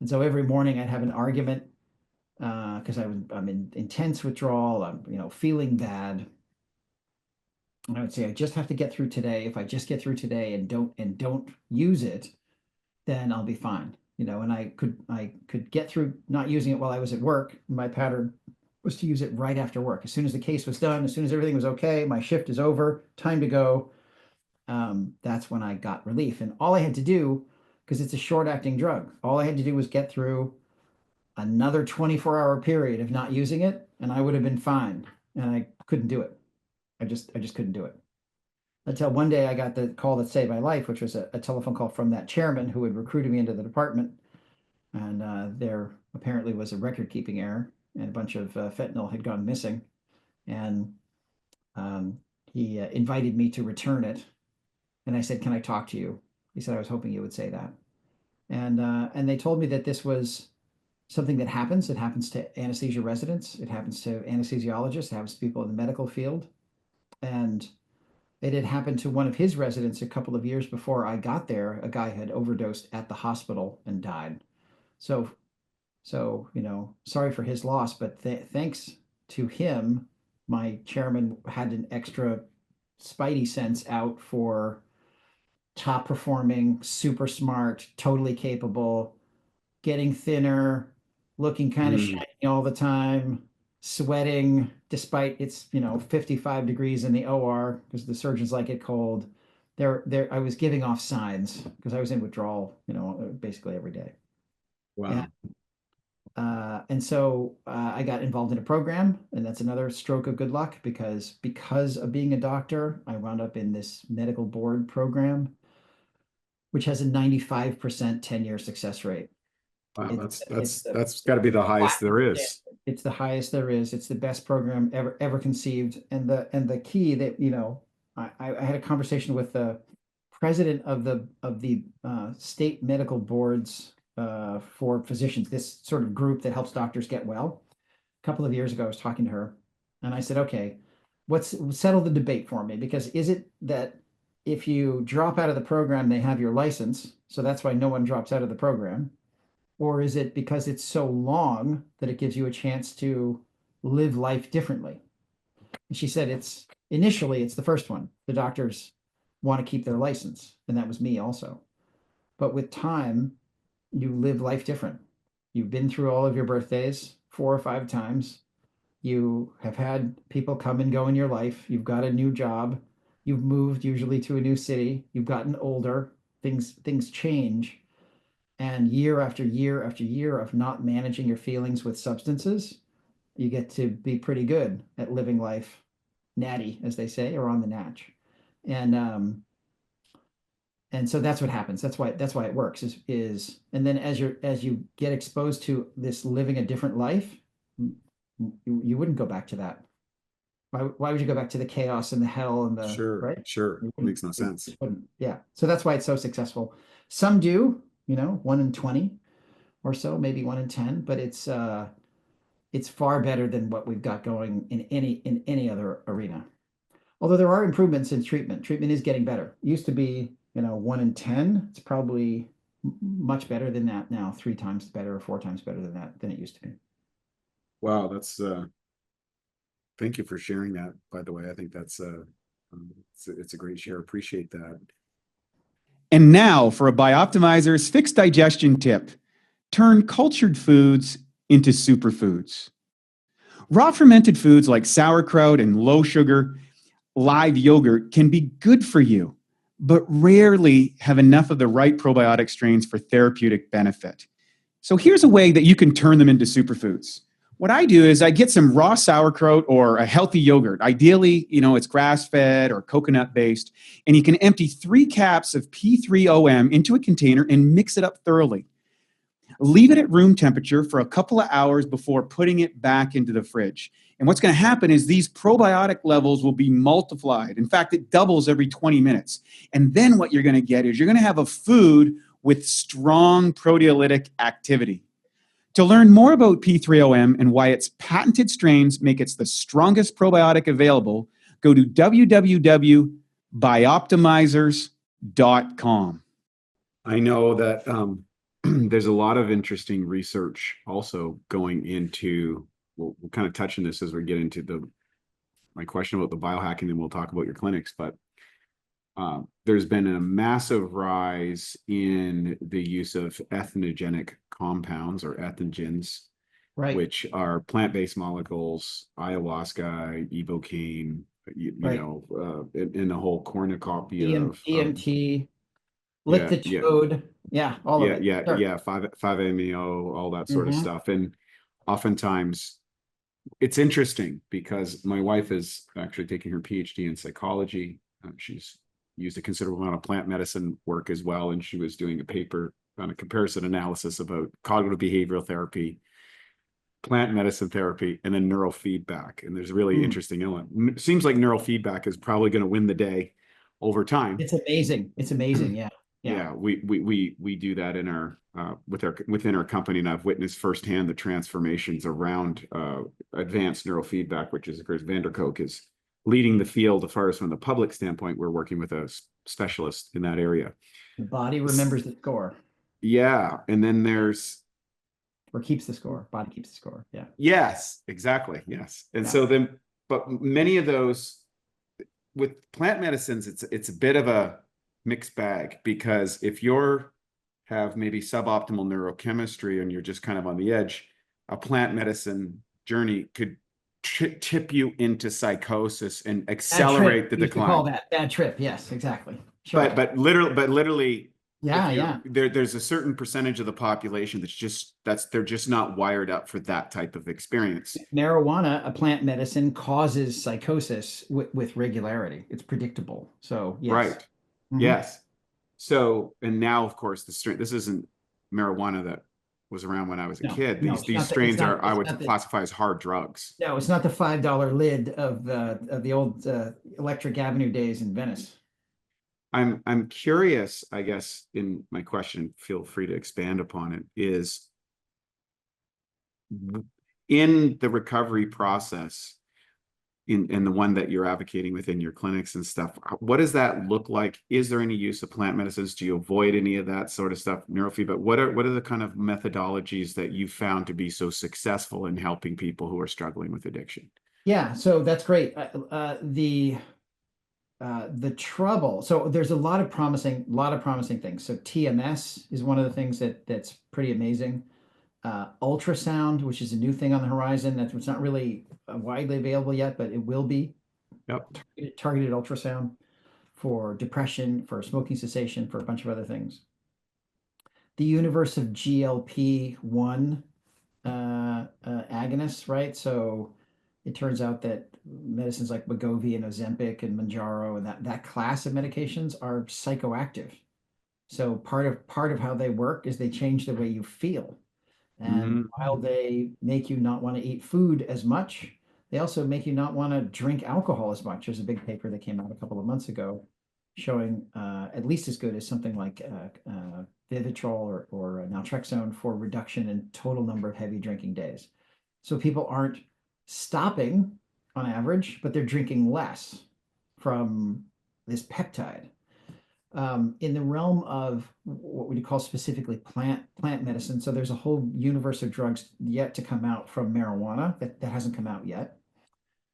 And so every morning I'd have an argument because I'm in intense withdrawal. I'm feeling bad. And I would say I just have to get through today. If I just get through today and don't use it, then I'll be fine. And I could get through not using it while I was at work. My pattern was to use it right after work. As soon as the case was done, as soon as everything was okay, my shift is over, time to go. That's when I got relief. And all I had to do, because it's a short acting drug, all I had to do was get through another 24-hour period of not using it, and I would have been fine. And I couldn't do it. I just couldn't do it. Until one day I got the call that saved my life, which was a telephone call from that chairman who had recruited me into the department. And there apparently was a record keeping error, and a bunch of fentanyl had gone missing. And he invited me to return it. And I said, "Can I talk to you?" He said, "I was hoping you would say that." And they told me that this was something that happens. It happens to anesthesia residents. It happens to anesthesiologists. It happens to people in the medical field. And it had happened to one of his residents a couple of years before I got there. A guy had overdosed at the hospital and died. So sorry for his loss, but thanks to him, my chairman had an extra spidey sense out for top performing, super smart, totally capable, getting thinner, looking kind of shiny all the time, sweating despite it's 55 degrees in the OR because the surgeons like it cold. I was giving off signs because I was in withdrawal, basically every day. Wow. And so I got involved in a program, and that's another stroke of good luck because of being a doctor, I wound up in this medical board program, which has a 95% 10-year success rate. Wow, that's got to be the highest there is. It's the highest there is. It's the best program ever conceived. And the key that I had a conversation with the president of the state medical boards for physicians, this sort of group that helps doctors get well. A couple of years ago, I was talking to her, and I said, "Okay, settle the debate for me, because is it that if you drop out of the program, they have your license, so that's why no one drops out of the program? Or is it because it's so long that it gives you a chance to live life differently?" And she said initially it's the first one. The doctors want to keep their license, and that was me also. But with time, you live life different. You've been through all of your birthdays 4 or 5 times. You have had people come and go in your life. You've got a new job. You've moved usually to a new city. You've gotten older. Things change. And year after year after year of not managing your feelings with substances, you get to be pretty good at living life natty, as they say, or on the natch. And so that's what happens. That's why it works is and then as you get exposed to this living a different life, you wouldn't go back to that. Why would you go back to the chaos and the hell and the Sure, right? sure. You wouldn't- Makes no sense. you wouldn't. Yeah. So that's why it's so successful. Some do, 1 in 20 or so, maybe 1 in 10, but it's far better than what we've got going in any other arena. Although there are improvements in treatment. Treatment is getting better. It used to be, 1 in 10. It's probably much better than that now, 3 times better or 4 times better than that than it used to be. Wow, that's thank you for sharing that, by the way. I think that's it's a great share. Appreciate that. And now for a BiOptimizers fixed digestion tip. Turn cultured foods into superfoods. Raw fermented foods like sauerkraut and low sugar live yogurt can be good for you, but rarely have enough of the right probiotic strains for therapeutic benefit. So here's a way that you can turn them into superfoods. What I do is I get some raw sauerkraut or a healthy yogurt. Ideally, it's grass-fed or coconut-based, and you can empty 3 caps of P3OM into a container and mix it up thoroughly. Leave it at room temperature for a couple of hours before putting it back into the fridge. And what's going to happen is these probiotic levels will be multiplied. In fact, it doubles every 20 minutes. And then what you're going to get is you're going to have a food with strong proteolytic activity. To learn more about P3OM and why its patented strains make it the strongest probiotic available, go to www.bioptimizers.com. I know that there's a lot of interesting research also going into, we'll kind of touch on this as we get into my question about the biohacking, and we'll talk about your clinics, but there's been a massive rise in the use of ethnogenic compounds or ethogens, Right. which are plant-based molecules, ayahuasca, ibogaine, Right. in the whole cornucopia of EMT, yeah, Liptitode, all of it. Sure. 5-MeO, all that sort of Mhm. stuff. And oftentimes it's interesting because my wife is actually taking her PhD in psychology. She's used a considerable amount of plant medicine work as well, and she was doing a paper on a comparison analysis about cognitive behavioral therapy, plant medicine therapy, and then neurofeedback. And there's a really interesting element. Seems like neurofeedback is probably going to win the day over time. It's amazing. It's amazing. Yeah. Yeah, we do that in our within our company, and I've witnessed firsthand the transformations around advanced neurofeedback, which is, of course, Vanderkook is leading the field as far as from the public standpoint. We're working with a specialist in that area. The body remembers the score. Yeah, and then there's or keeps the score. Body keeps the score. Yeah. Yes, exactly. Yes, and so then, but many of those with plant medicines, it's a bit of a mixed bag, because if you're have maybe suboptimal neurochemistry and you're just kind of on the edge, a plant medicine journey could tip you into psychosis and accelerate the decline. Call that bad trip. Yes, exactly. Sure. But literally, yeah. There's a certain percentage of the population they're just not wired up for that type of experience. Marijuana, a plant medicine, causes psychosis with regularity. It's predictable. So yes. Right. Mm-hmm. Yes. So, and now, of course, this isn't marijuana that was around when I was a kid. These strains I would classify as hard drugs. No, it's not the $5 lid of the old Electric Avenue days in Venice. I'm curious, I guess, in my question, feel free to expand upon it, is in the recovery process, in the one that you're advocating within your clinics and stuff, what does that look like? Is there any use of plant medicines? Do you avoid any of that sort of stuff? Neurofeedback, what are the kind of methodologies that you found to be so successful in helping people who are struggling with addiction? Yeah, so that's great. The trouble, so there's a lot of promising things. So TMS is one of the things that's pretty amazing. Ultrasound, which is a new thing on the horizon, it's not really widely available yet, but it will be. Yep. Targeted ultrasound for depression, for smoking cessation, for a bunch of other things. The universe of GLP-1 agonists, right? So it turns out that medicines like Wegovy and Ozempic and Mounjaro and that class of medications are psychoactive. So part of how they work is they change the way you feel. And while they make you not want to eat food as much, They also make you not want to drink alcohol as much. There's a big paper that came out a couple of months ago showing at least as good as something like Vivitrol or naltrexone for reduction in total number of heavy drinking days. So people aren't stopping on average, but they're drinking less from this peptide. In the realm of what we call specifically plant medicine, so there's a whole universe of drugs yet to come out from marijuana that hasn't come out yet.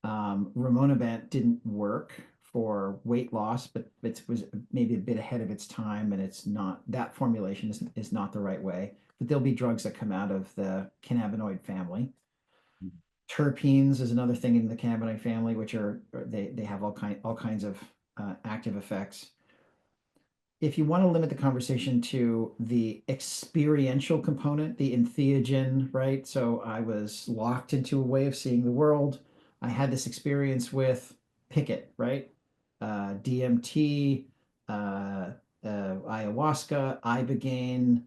Rimonabant didn't work for weight loss, but it was maybe a bit ahead of its time, and it's not, that formulation is not the right way. But there'll be drugs that come out of the cannabinoid family. Terpenes is another thing in the cannabinoid family, which are they have all kinds of active effects. If you want to limit the conversation to the experiential component, the entheogen, right? So I was locked into a way of seeing the world. I had this experience with Pickett, right? DMT, ayahuasca, ibogaine,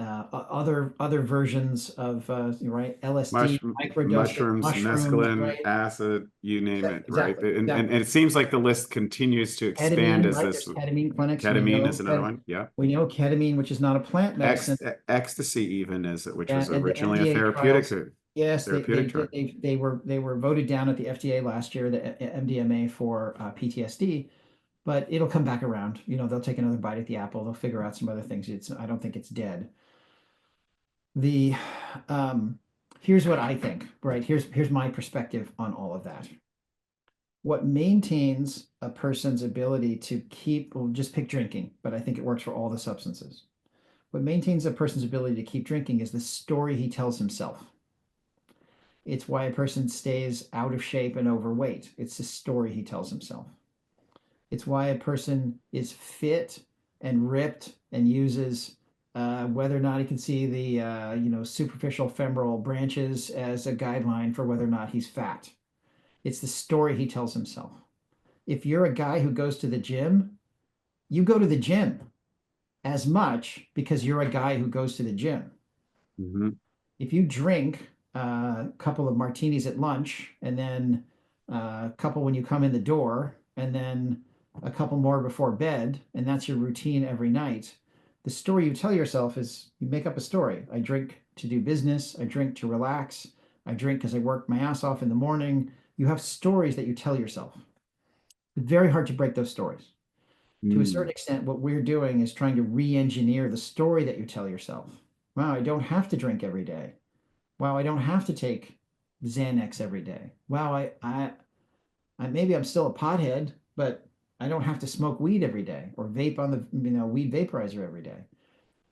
other versions of right, LSD, microdosing, mushrooms, mescaline, right? acid, you name it, right? Exactly. And it seems like the list continues to expand Ketamine, as right? this. There's ketamine clinics. Ketamine is another one. Yeah. We know ketamine, which is not a plant medicine. Ecstasy, even which was And the originally a FDA therapeutic. trials, yes, drug. they were voted down at the FDA last year, the MDMA for PTSD, but it'll come back around. You know, they'll take another bite at the apple. They'll figure out some other things. I don't think it's dead. Here's what I think, right? Here's my perspective on all of that. What maintains a person's ability to keep, we'll just pick drinking, but I think it works for all the substances. What maintains a person's ability to keep drinking is the story he tells himself. It's why a person stays out of shape and overweight. It's the story he tells himself. It's why a person is fit and ripped and uses whether or not he can see the superficial femoral branches as a guideline for whether or not he's fat. It's the story he tells himself. If you're a guy who goes to the gym, you go to the gym as much because you're a guy who goes to the gym. Mm-hmm. If you drink a couple of martinis at lunch and then a couple when you come in the door and then a couple more before bed, and that's your routine every night, the story you tell yourself is you make up a story. I drink to do business. I drink to relax. I drink because I work my ass off in the morning. You have stories that you tell yourself. It's very hard to break those stories. To a certain extent, what we're doing is trying to re-engineer the story that you tell yourself. Wow, I don't have to drink every day. Wow, I don't have to take Xanax every day. Wow, I maybe I'm still a pothead, but I don't have to smoke weed every day or vape on the weed vaporizer every day.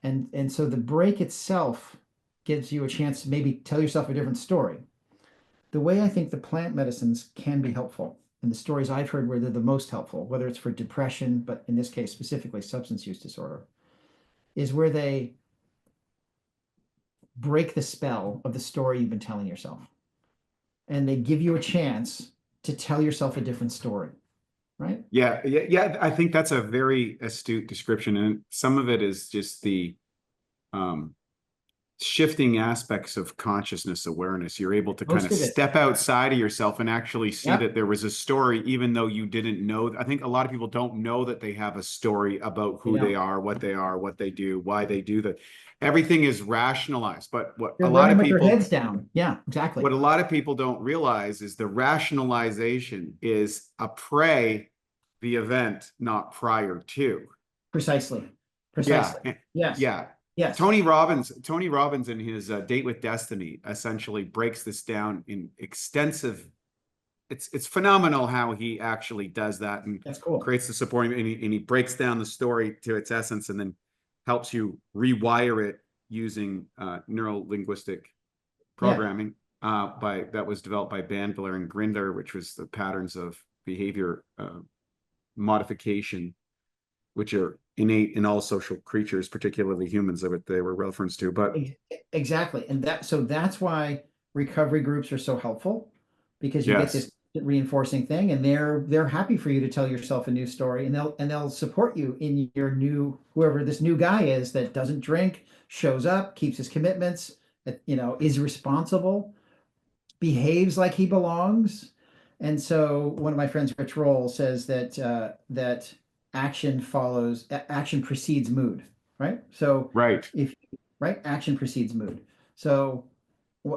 And so the break itself gives you a chance to maybe tell yourself a different story. The way I think the plant medicines can be helpful, and the stories I've heard where they're the most helpful, whether it's for depression, but in this case specifically substance use disorder, is where they break the spell of the story you've been telling yourself. And they give you a chance to tell yourself a different story. Right? Yeah. I think that's a very astute description, and some of it is just the shifting aspects of consciousness awareness. You're able to kind of step outside of yourself and actually see that there was a story, even though you didn't know. I think a lot of people don't know that they have a story about who they are, what they do, why they do that. Everything is rationalized, but what a lot of people, their heads down. Yeah, exactly. What a lot of people don't realize is the rationalization is a the event, not prior to. Precisely. Yeah. Yes. Tony Robbins in his Date with Destiny essentially breaks this down in extensive. It's phenomenal how he actually does that and that's cool. Creates the supporting, and he breaks down the story to its essence and then helps you rewire it using neuro-linguistic programming that was developed by Bandler and Grinder, which was the patterns of behavior modification, which are innate in all social creatures, particularly humans, that they were referenced to. But exactly, and that's why recovery groups are so helpful, because you get this reinforcing thing, and they're happy for you to tell yourself a new story, and they'll support you in your new, whoever this new guy is that doesn't drink, shows up, keeps his commitments, is responsible, behaves like he belongs. And so one of my friends, Rich Roll, says that action precedes mood, right? So Right. right, action precedes mood. So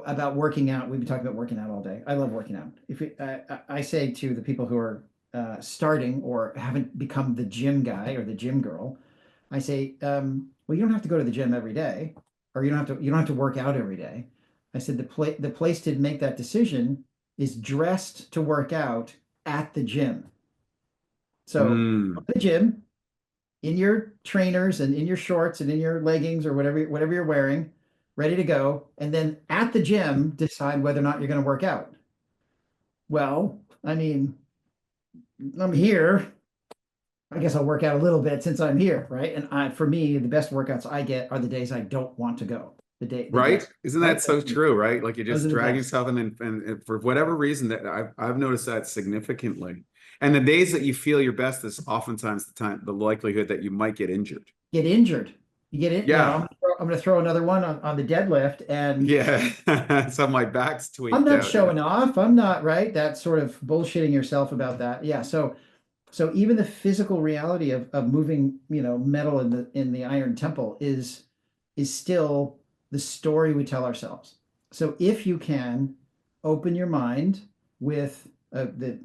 about working out, we've been talking about working out all day. I love working out. I say to the people who are starting or haven't become the gym guy or the gym girl, I say, well, you don't have to go to the gym every day, or you don't have to work out every day. I said the place to make that decision is dressed to work out at the gym. So Mm. the gym, in your trainers and in your shorts and in your leggings or whatever you're wearing, ready to go, and then at the gym decide whether or not you're going to work out. Well, I mean, I'm here. I guess I'll work out a little bit since I'm here, right? And for me, the best workouts I get are the days I don't want to go. Right? Isn't that right? so true, right? Like you Those just are the drag best. yourself and for whatever reason that I've noticed that significantly. And the days that you feel your best is oftentimes the likelihood that you might get injured. Get injured. You get it. Yeah. I'm going to throw another one on the deadlift, and Yeah. So my back's I'm tweaked not out. showing off. I'm not, right. That sort of bullshitting yourself about that. Yeah. So even the physical reality of moving, metal in the iron temple is still the story we tell ourselves. So if you can open your mind with the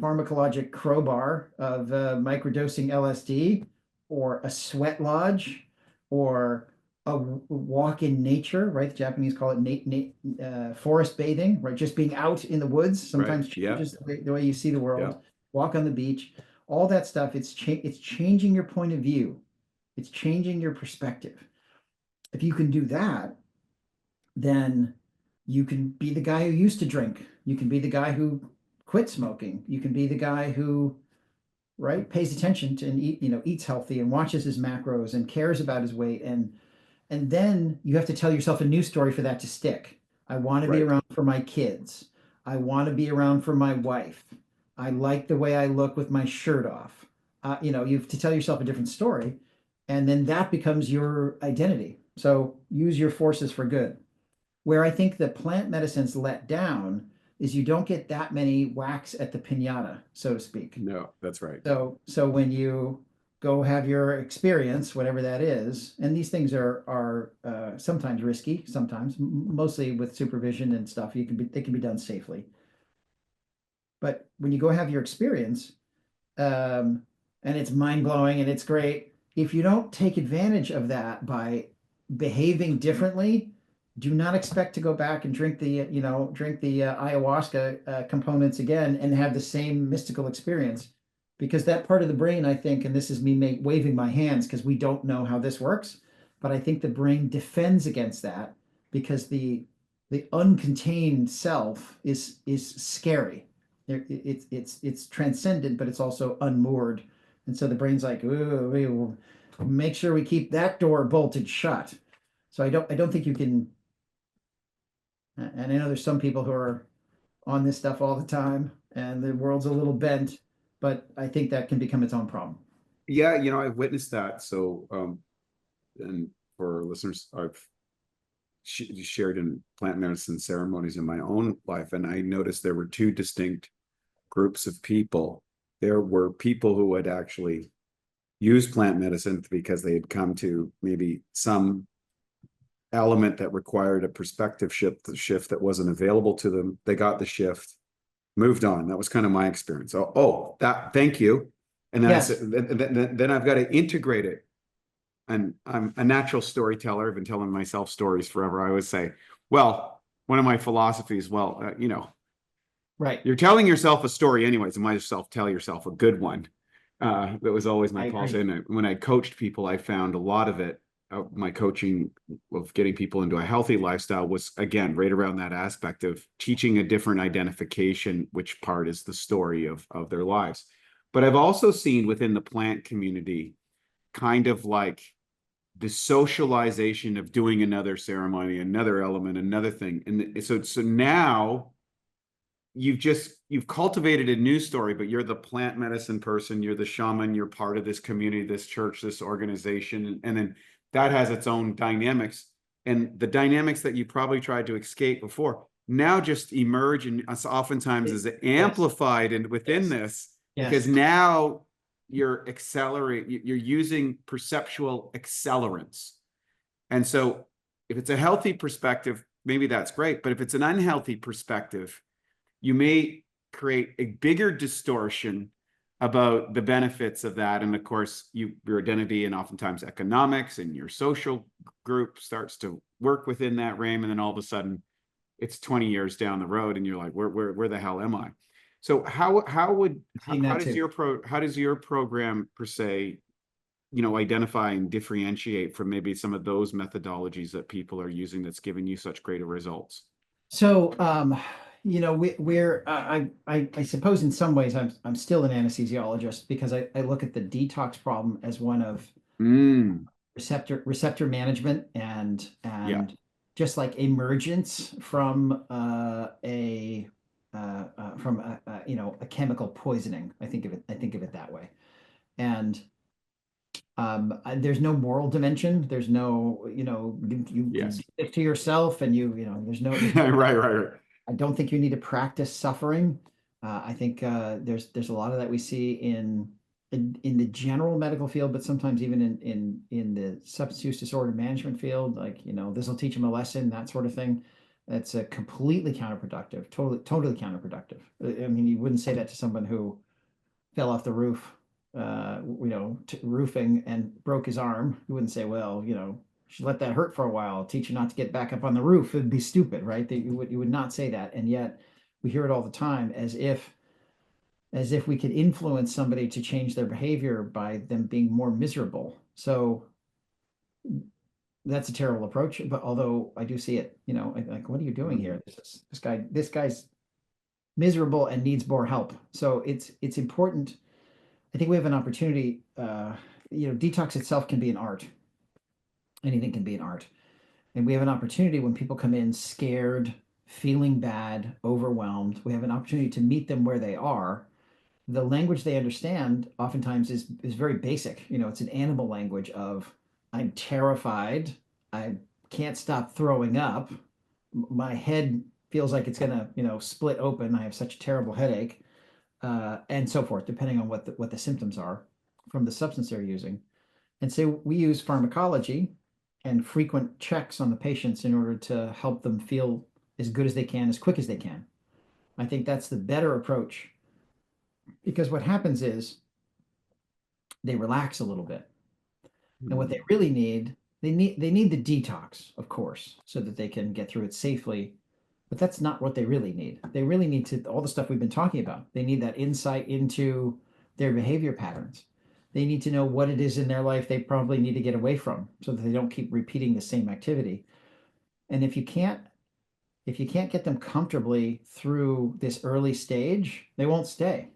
pharmacologic crowbar of microdosing LSD, or a sweat lodge, or a walk in nature, right? The Japanese call it forest bathing, right? Just being out in the woods sometimes Right. Yeah. changes the way you see the world. Yeah. Walk on the beach, all that stuff. It's changing your point of view. It's changing your perspective. If you can do that, then you can be the guy who used to drink. You can be the guy who quit smoking. You can be the guy who, right, pays attention to and eats healthy and watches his macros and cares about his weight. And then you have to tell yourself a new story for that to stick. I want to be Right. around for my kids. I want to be around for my wife. I like the way I look with my shirt off. You have to tell yourself a different story, and then that becomes your identity. So use your forces for good. Where I think the plant medicines let down is you don't get that many whacks at the pinata, so to speak. No, that's right. So when you go have your experience, whatever that is, and these things are sometimes risky, sometimes mostly with supervision and stuff. They can be done safely. But when you go have your experience, and it's mind blowing and it's great, if you don't take advantage of that by behaving differently, do not expect to go back and drink the ayahuasca components again and have the same mystical experience, because that part of the brain, I think, and this is me waving my hands because we don't know how this works, but I think the brain defends against that because the uncontained self is scary. It's transcendent, but it's also unmoored, and so the brain's like, ooh, we will make sure we keep that door bolted shut. So I don't think you can. And I know there's some people who are on this stuff all the time, and the world's a little bent, but I think that can become its own problem. Yeah, I've witnessed that. So, and for listeners, I've shared in plant medicine ceremonies in my own life, and I noticed there were two distinct groups of people. There were people who had actually used plant medicine because they had come to maybe some element that required a perspective shift that wasn't available to them. They got the shift, moved on. That was kind of my experience. Thank you. And then Yes. I said, then I've got to integrate it. And I'm a natural storyteller. I've been telling myself stories forever. I always say, well, one of my philosophies, Right. you're telling yourself a story anyways. You might as well tell yourself a good one. That was always my policy. And when I coached people, I found a lot of it. My coaching of getting people into a healthy lifestyle was, again, right around that aspect of teaching a different identification, which part is the story of their lives. But I've also seen within the plant community kind of like the socialization of doing another ceremony, another element, another thing. And so now you've cultivated a new story, but you're the plant medicine person, you're the shaman, you're part of this community, this church, this organization, and then that has its own dynamics, and the dynamics that you probably tried to escape before now just emerge and oftentimes is amplified and within this, because now you're using perceptual accelerants. And so if it's a healthy perspective, maybe that's great. But if it's an unhealthy perspective, you may create a bigger distortion about the benefits of that. And of course, your identity and oftentimes economics and your social group starts to work within that frame. And then all of a sudden it's 20 years down the road and you're like, where the hell am I? So how does your program per se, identify and differentiate from maybe some of those methodologies that people are using that's giving you such greater results? So, I suppose in some ways I'm still an anesthesiologist because I look at the detox problem as one of receptor management and just like emergence from a chemical poisoning. I think of it that way. And there's no moral dimension. There's no, you stick to yourself and there's no right. I don't think you need to practice suffering. I think there's a lot of that we see in the general medical field, but sometimes even in the substance use disorder management field, like, this will teach them a lesson, that sort of thing. That's completely counterproductive, totally counterproductive. I mean, you wouldn't say that to someone who fell off the roof, roofing and broke his arm. You wouldn't say, well, should let that hurt for a while, teach you not to get back up on the roof. It'd be stupid, right? That you would not say that. And yet we hear it all the time as if we could influence somebody to change their behavior by them being more miserable. So that's a terrible approach. But although I do see it, like, what are you doing here? This guy's miserable and needs more help. So it's important. I think we have an opportunity. Detox itself can be an art. Anything can be an art. And we have an opportunity when people come in scared, feeling bad, overwhelmed. We have an opportunity to meet them where they are. The language they understand oftentimes is very basic. It's an animal language of, I'm terrified. I can't stop throwing up. My head feels like it's going to, split open. I have such a terrible headache, and so forth, depending on what the symptoms are from the substance they're using. And so we use pharmacology and frequent checks on the patients in order to help them feel as good as they can, as quick as they can. I think that's the better approach, because what happens is they relax a little bit. And what they really need, they need the detox, of course, so that they can get through it safely. But that's not what they really need. They really need to, all the stuff we've been talking about. They need that insight into their behavior patterns. They need to know what it is in their life they probably need to get away from so that they don't keep repeating the same activity. And if you can't get them comfortably through this early stage, they won't stay.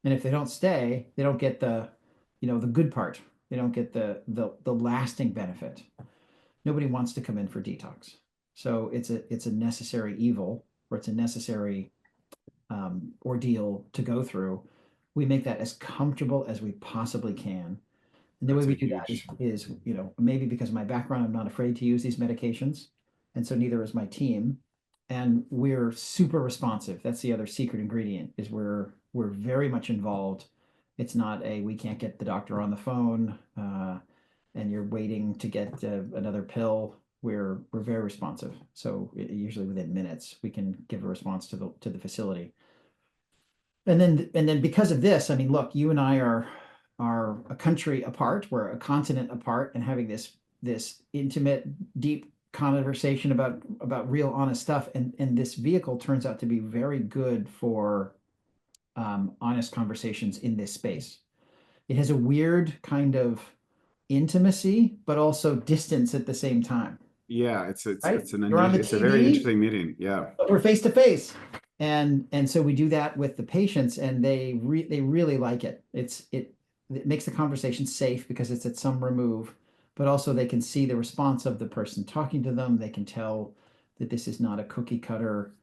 And if they don't stay, they don't get the good part. They don't get the lasting benefit. Nobody wants to come in for detox. So it's a necessary evil, or it's a necessary ordeal to go through. We make that as comfortable as we possibly can. And the way we do that is, maybe because of my background, I'm not afraid to use these medications. And so neither is my team. And we're super responsive. That's the other secret ingredient, is we're very much involved. It's not we can't get the doctor on the phone and you're waiting to get another pill. We're very responsive. So usually within minutes, we can give a response to the facility. And then because of this, I mean, look, you and I are a country apart, we're a continent apart, and having this intimate, deep conversation about real honest stuff. And this vehicle turns out to be very good for honest conversations in this space. It has a weird kind of intimacy, but also distance at the same time. Yeah, it's a very interesting meeting. Yeah, but we're face to face, and so we do that with the patients, and they really like it. It makes the conversation safe because it's at some remove, but also they can see the response of the person talking to them. They can tell that this is not a cookie cutter,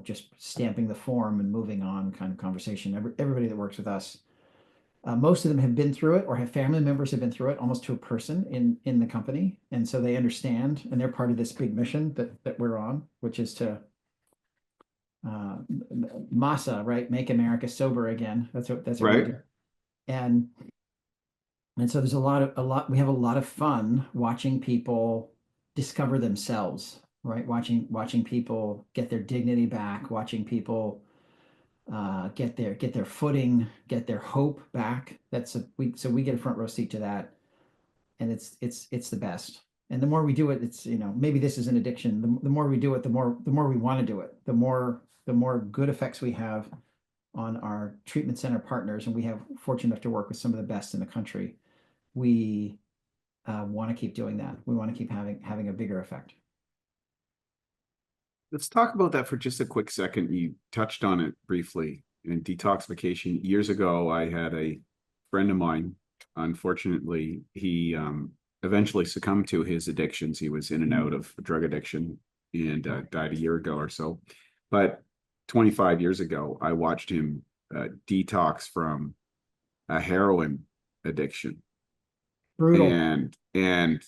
just stamping the form and moving on kind of conversation. Everybody that works with us Most of them have been through it or have family members have been through it almost to a person in the company. And so they understand, and they're part of this big mission that we're on, which is to MASA, right? Make America sober again. That's what we Right. do. And so there's we have a lot of fun watching people discover themselves, right? Watching people get their dignity back, watching people get their footing, get their hope back. So we get a front row seat to that, and it's the best. And the more we do it, it's, maybe this is an addiction. The more we do it, the more we want to do it. The more good effects we have on our treatment center partners, and we have fortunate enough to work with some of the best in the country. We want to keep doing that. We want to keep having a bigger effect. Let's talk about that for just a quick second. You touched on it briefly in detoxification. Years ago, I had a friend of mine. Unfortunately, he eventually succumbed to his addictions. He was in and out of drug addiction and died a year ago or so. But 25 years ago, I watched him detox from a heroin addiction. Brutal. And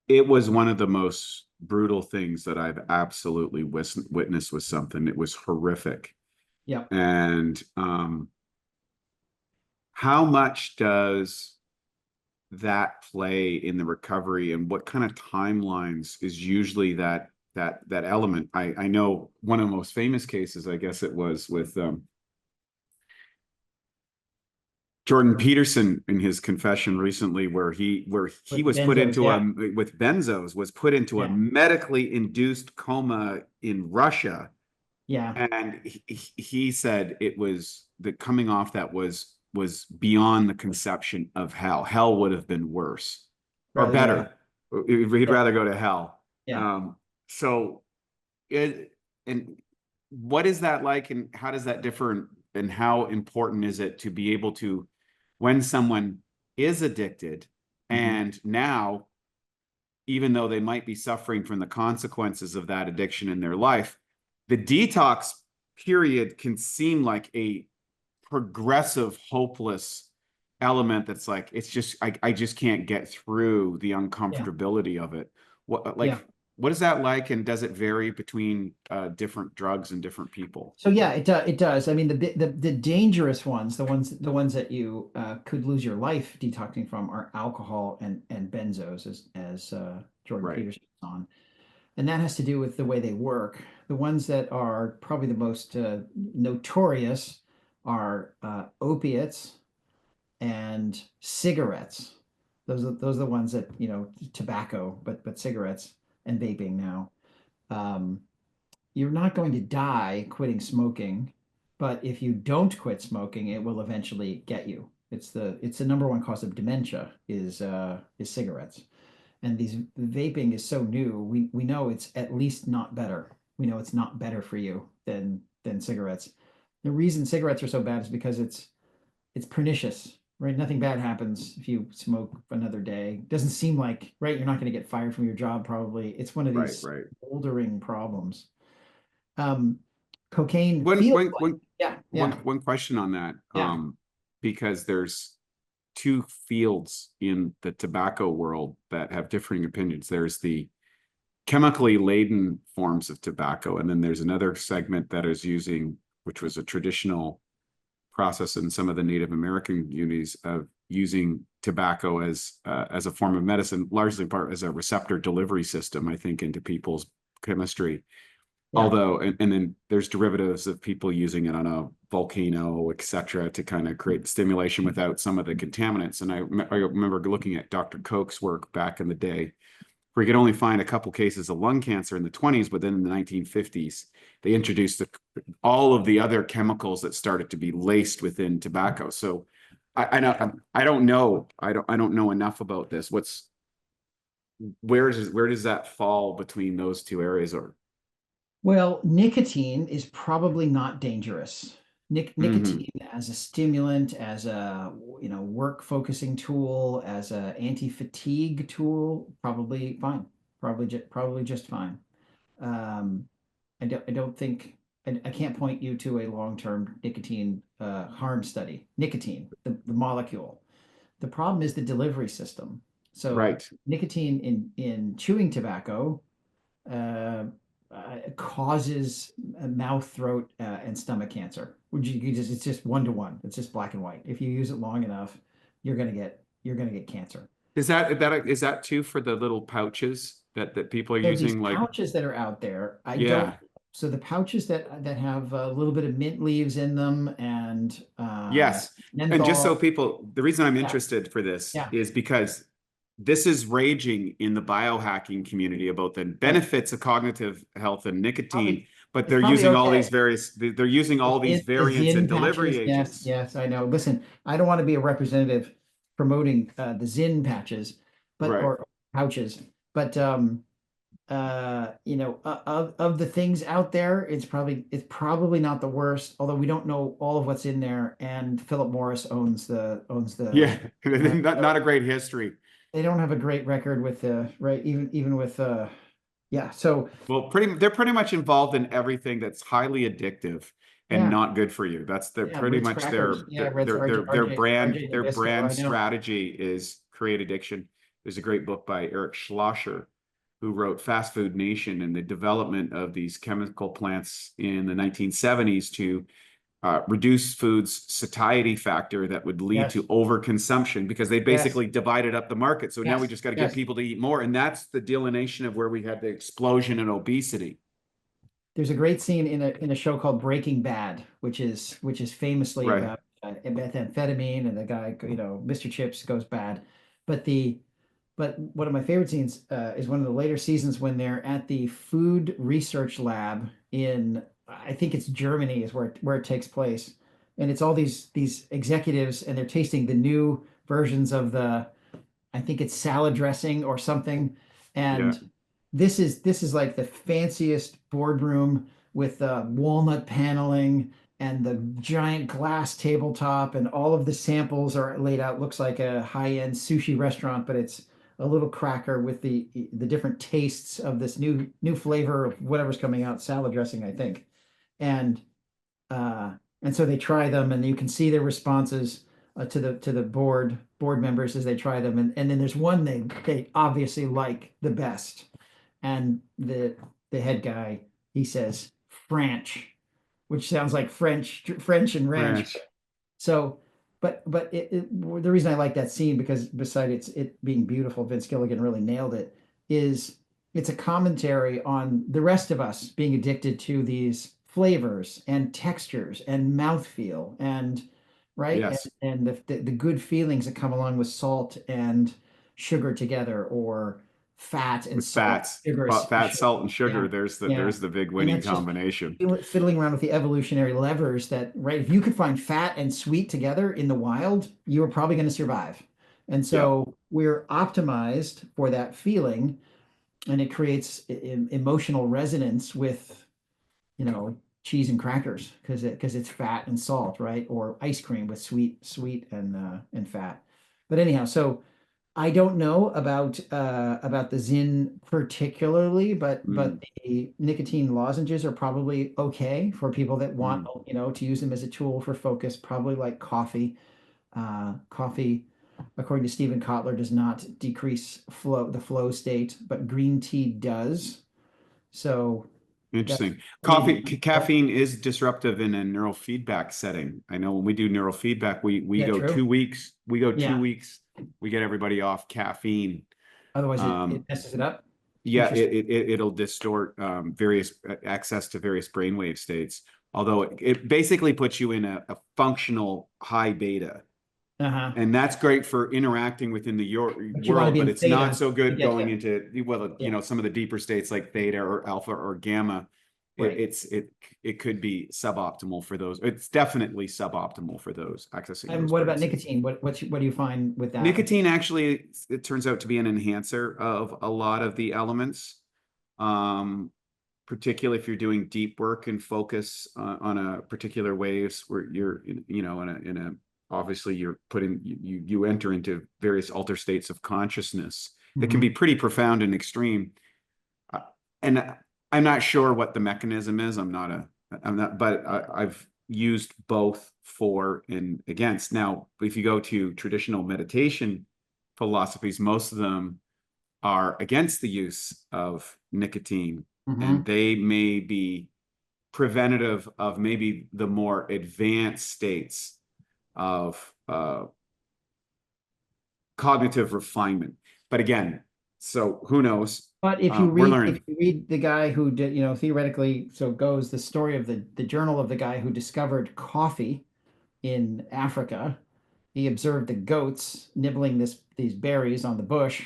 it was one of the most brutal things that I've absolutely witnessed with something. It was horrific. Yeah. And how much does that play in the recovery, and what kind of timelines is usually that element? I know one of the most famous cases, I guess it was with Jordan Peterson in his confession recently, where he was benzos, put into yeah. with benzos, was put into a medically induced coma in Russia. Yeah. And he said it was coming off that was beyond the conception of hell. Hell would have been worse or better. He'd rather go to hell. Yeah. So and what is that like, and how does that differ, and how important is it to be able to, when someone is addicted and now, even though they might be suffering from the consequences of that addiction in their life, the detox period can seem like a progressive, hopeless element that's like, it's just, I just can't get through the uncomfortability of it. What is that like, and does it vary between different drugs and different people? So yeah, it does. I mean, the dangerous ones, the ones that you could lose your life detoxing from, are alcohol and benzos, as Jordan Peterson was on, and that has to do with the way they work. The ones that are probably the most notorious are opiates and cigarettes. Those are the ones that, tobacco, but cigarettes and vaping now. You're not going to die quitting smoking, but if you don't quit smoking, it will eventually get you. It's the number one cause of dementia is cigarettes. And vaping is so new. We know it's at least not better. We know it's not better for you than cigarettes. The reason cigarettes are so bad is because it's pernicious, right? Nothing bad happens if you smoke another day. Doesn't seem like, right? You're not going to get fired from your job, probably. It's one of these bouldering problems. Cocaine. One question on that. Because there's two fields in the tobacco world that have differing opinions. There's the chemically laden forms of tobacco, and then there's another segment that is using, which was a traditional process in some of the Native American communities, of using tobacco as a form of medicine, largely part as a receptor delivery system, I think, into people's chemistry. Although, and then there's derivatives of people using it on a volcano, et cetera, to kind of create stimulation without some of the contaminants. And I remember looking at Dr. Koch's work back in the day, where he could only find a couple cases of lung cancer in the 20s, but then in the 1950s, they introduced all of the other chemicals that started to be laced within tobacco. So I don't know enough about this. Where does that fall between those two areas? Or well, nicotine is probably not dangerous. Nicotine as a stimulant, as a work focusing tool, as a anti-fatigue tool, probably fine. Probably just fine. I don't think I can't point you to a long-term nicotine harm study. Nicotine, the molecule. The problem is the delivery system. So Right. nicotine in chewing tobacco causes mouth, throat, and stomach cancer. It's just 1-to-1. It's just black and white. If you use it long enough, you're gonna get cancer. Is that too for the little pouches that people are So these using? Like, pouches that are out there, I don't. yeah, So the pouches that have a little bit of mint leaves in them and yes. And just so menthol. people, the reason I'm Yeah, interested for this yeah, is because this is raging in the biohacking community about the right. benefits of cognitive health and nicotine, but It's they're probably using all these okay. various, they're using all these The variants and Zyn delivery patches, yes, agents. yes, I know. Listen, I don't want to be a representative promoting the Zyn patches, but Right. or pouches, but of the things out there, it's probably not the worst, although we don't know all of what's in there, and Philip Morris owns the Yeah. Not a great history. they don't have a great record with the right, even with yeah, so Well, they're pretty much involved in everything that's highly addictive and yeah, not good for you. They're yeah, pretty Ritz much crackers, yeah, Ritz their RJ their Nabisco, brand I know. strategy is create addiction. There's a great book by Eric Schlosser who wrote Fast Food Nation and the development of these chemical plants in the 1970s to reduce food's satiety factor that would lead Yes, to overconsumption because they yes, basically divided up the market. So now we yes, just got to get yes. people to eat more. And that's the delineation of where we had the explosion in obesity. There's a great scene in a show called Breaking Bad, which is famously Right. about methamphetamine, and the guy, Mr. Chips goes bad. But one of my favorite scenes is one of the later seasons when they're at the food research lab in, I think it's Germany is where it takes place, and it's all these executives, and they're tasting the new versions of I think it's salad dressing or something. Yeah. And this is like the fanciest boardroom with walnut paneling and the giant glass tabletop, and all of the samples are laid out. Looks like a high-end sushi restaurant, but it's a little cracker with the different tastes of this new flavor of whatever's coming out, salad dressing, I think. And uh, and so they try them, and you can see their responses to the board members as they try them, and then there's one they obviously like the best, and the head guy, he says French, which sounds like French and ranch. Ranch. So, but the reason I like that scene, because besides it being beautiful, Vince Gilligan really nailed it, is it's a commentary on the rest of us being addicted to these flavors and textures and mouthfeel and right, Yes. and the good feelings that come along with salt and sugar together, or fat and With salt, fats, sugar, fat, sugar. salt, and sugar, Yeah, yeah. there's the big And winning that's just combination. fiddling around with the evolutionary levers that, right, if you could find fat and sweet together in the wild, you were probably going to survive. And Yeah. so we're optimized for that feeling, and it creates emotional resonance with, cheese and crackers, because it's fat and salt, right? Or ice cream with sweet and fat. But anyhow, so I don't know about the Zyn particularly, but Mm, the nicotine lozenges are probably okay for people that want, mm. to use them as a tool for focus, probably like coffee. Coffee, according to Stephen Kotler, does not decrease the flow state, but green tea does. So that's Interesting. maybe. Caffeine is disruptive in a neurofeedback setting. I know when we do neurofeedback, we Yeah, go true. 2 weeks. We go two Yeah. weeks. We get everybody off caffeine. Otherwise, it Um, messes it up. yeah, Interesting. it'll distort various access to various brainwave states. Although it basically puts you in a functional high beta. Uh-huh. And that's great for interacting within the your But you want to world, be but in it's not theta so to good get going to. into, well, Yeah. some of the deeper states like theta or alpha or gamma. Right. It could be suboptimal for those. It's definitely suboptimal for those accessing And those what brain about states. nicotine? What do you find with that? Nicotine actually, it turns out to be an enhancer of a lot of the elements, particularly if you're doing deep work and focus on a particular waves where you're, in a obviously you're putting you enter into various alter states of consciousness that can be pretty profound and extreme. And I'm not sure what the mechanism is. I'm not I'm not, but I've used both for and against. Now, if you go to traditional meditation philosophies, most of them are against the use of nicotine, and they may be preventative of maybe the more advanced states of cognitive refinement. But again, so who knows? But if We're learning. if you read the guy who did, theoretically, so goes the story of the journal of the guy who discovered coffee in Africa. He observed the goats nibbling these berries on the bush,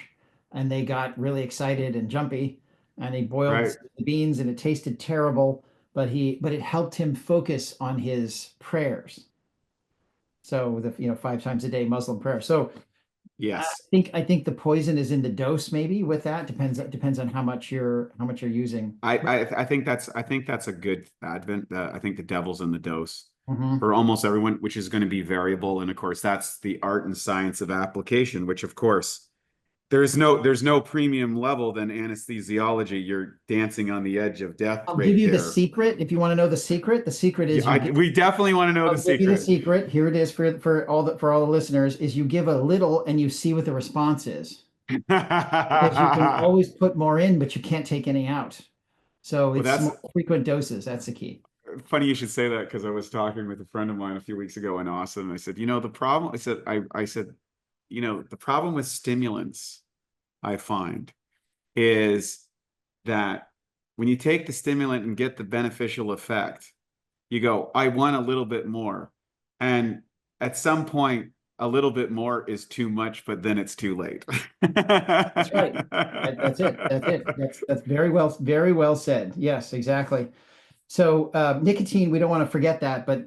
and they got really excited and jumpy. And he boiled Right. the beans, and it tasted terrible, but it helped him focus on his prayers. So the 5 times a day Muslim prayer. So Yes. I think the poison is in the dose, maybe with that. Depends on how much you're using. I think that's a good advent. I think the devil's in the dose Mhm. for almost everyone, which is going to be variable. And of course, that's the art and science of application, which of course there's no premium level than anesthesiology. You're dancing on the edge of death I'll right give you the there. secret if you want to know the secret. The secret is We definitely want to know I'll the give you the secret. secret. Here it is for all the listeners, is you give a little and you see what the response is. Because you can always put more in, but you can't take any out. So Well, it's that's small, frequent doses. That's the key. funny you should say that, because I was talking with a friend of mine a few weeks ago in Austin. And I said, the problem, I said, the problem with stimulants, I find, is that when you take the stimulant and get the beneficial effect, you go, I want a little bit more. And at some point, a little bit more is too much, but then it's too late. That's right. That's it. That's it. That's very well said. Yes, exactly. So nicotine, we don't want to forget that, but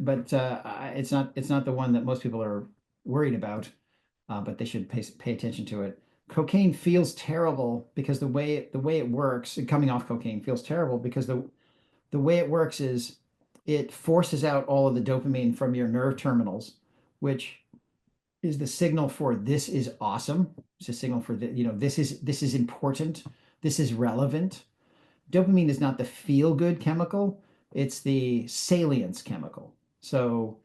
it's not the one that most people are worried about, but they should pay attention to it. Cocaine feels terrible because the way it works, and coming off cocaine feels terrible because the way it works is it forces out all of the dopamine from your nerve terminals, which is the signal for this is awesome. It's a signal for this is important. This is relevant. Dopamine is not the feel good chemical, it's the salience chemical. So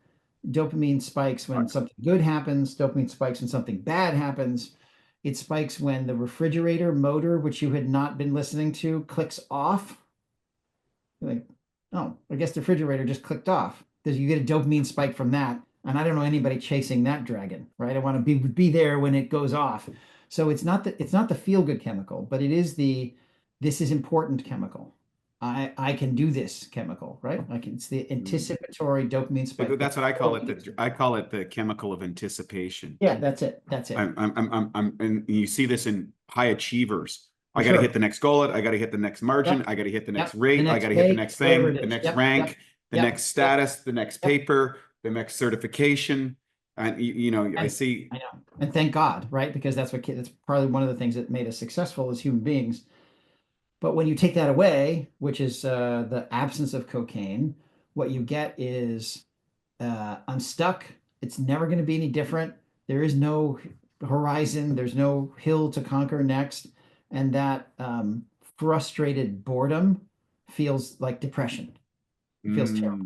dopamine spikes when something good happens, dopamine spikes when something bad happens. It spikes when the refrigerator motor, which you had not been listening to, clicks off. You're like, oh, I guess the refrigerator just clicked off. Because you get a dopamine spike from that. And I don't know anybody chasing that dragon, right? I want to be there when it goes off. So it's not the feel good chemical, but it is the this is important chemical. I can do this chemical, right? It's the anticipatory dopamine spike. That's what I call it. I call it the chemical of anticipation. Yeah, that's it. That's it. And you see this in high achievers. I got to Sure. hit the next goal. I got to hit the next margin. Yep. I got to hit the next Yep. rate. The next I got to hit the pay, next whatever thing, it the is. next Yep, rank, yep, the yep, next status, the next yep. paper, the next certification. And I see. I know, and thank God, right? Because that's probably one of the things that made us successful as human beings. But when you take that away, which is the absence of cocaine, what you get is I'm stuck. It's never going to be any different. There is no horizon. There's no hill to conquer next, and that frustrated boredom feels like depression. It feels terrible.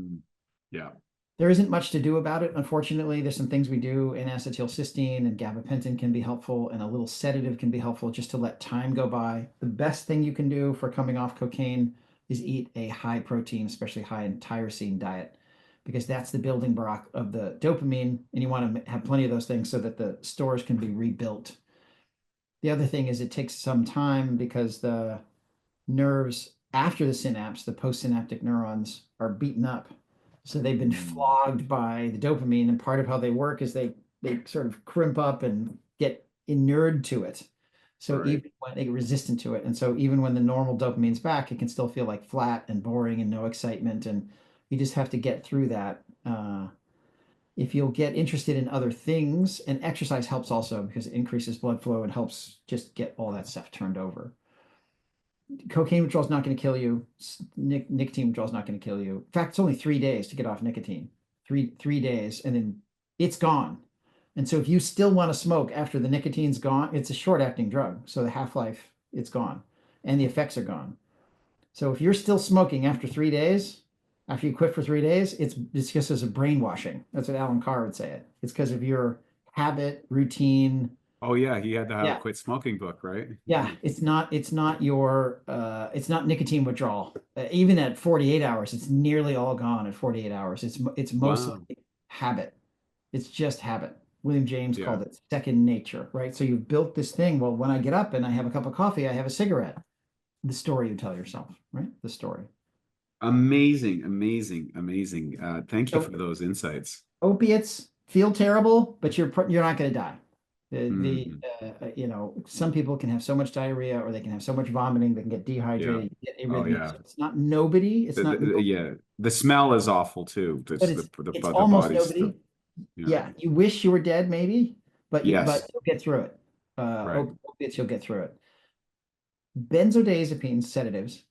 Yeah. There isn't much to do about it, unfortunately. There's some things we do, and acetylcysteine and gabapentin can be helpful, and a little sedative can be helpful just to let time go by. The best thing you can do for coming off cocaine is eat a high protein, especially high in tyrosine diet, because that's the building block of the dopamine, and you want to have plenty of those things so that the stores can be rebuilt. The other thing is it takes some time because the nerves after the synapse, the postsynaptic neurons, are beaten up. So they've been flogged by the dopamine, and part of how they work is they sort of crimp up and get inured to it. So even when they get resistant to it, and so even when the normal dopamine's back, it can still feel like flat and boring and no excitement, and you just have to get through that. If you'll get interested in other things, and exercise helps also because it increases blood flow and helps just get all that stuff turned over. Cocaine withdrawal is not going to kill you. Nicotine withdrawal is not going to kill you. In fact, it's only 3 days to get off nicotine. Three days, and then it's gone. And so if you still want to smoke after the nicotine's gone, it's a short-acting drug. So the half-life, it's gone. And the effects are gone. So if you're still smoking after 3 days, after you quit for 3 days, it's just as a brainwashing. That's what Alan Carr would say it. It's because of your habit, routine. Oh yeah, he had the How to Yeah. Quit Smoking book, right? Yeah, it's not your it's not nicotine withdrawal. Even at 48 hours, it's nearly all gone at 48 hours. It's mostly Wow. habit. It's just habit. William James Yeah. called it second nature, right? So you've built this thing. Well, when I get up and I have a cup of coffee, I have a cigarette. The story you tell yourself, right? The story. Amazing, amazing, amazing. Thank you for So those insights. opiates feel terrible, but you're not going to die. Mhm. Some people can have so much diarrhea or they can have so much vomiting, they can get Yeah. dehydrated, get Oh arrhythmias. yeah. So it's not nobody. It's not nobody, Yeah. The smell is awful too. but This it's the almost body's nobody. yeah. Yeah, you wish you were dead, maybe, but Yes. you'll get through it. Right. Opiates, you'll get through it. Benzodiazepines, sedatives,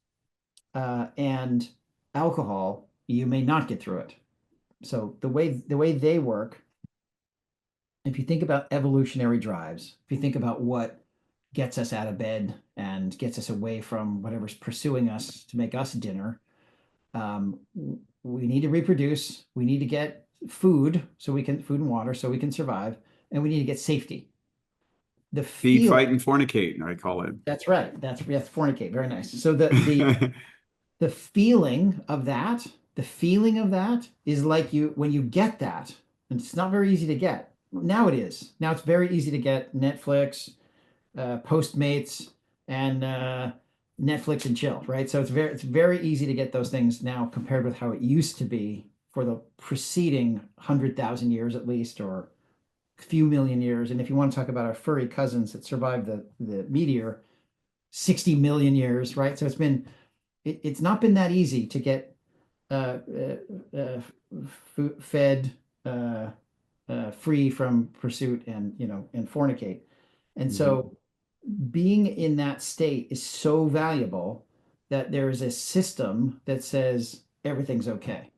and alcohol, you may not get through it. So the way they work, if you think about evolutionary drives, if you think about what gets us out of bed and gets us away from whatever's pursuing us to make us dinner, we need to reproduce. We need to get food food and water so we can survive, and we need to get safety. The Feed, feel fight, and fornicate, I call it. That's right. That's fornicate. Very nice. So the feeling of that, the feeling of that is like when you get that, and it's not very easy to get. Now it is. Now it's very easy to get Netflix, Postmates, and Netflix and chill, right? So it's very easy to get those things now compared with how it used to be for the preceding 100,000 years at least, or a few million years. And if you want to talk about our furry cousins that survived the meteor, 60 million years, right? So it's not been that easy to get uh, fed, free from pursuit and fornicate. And Mhm. so being in that state is so valuable that there's a system that says everything's okay.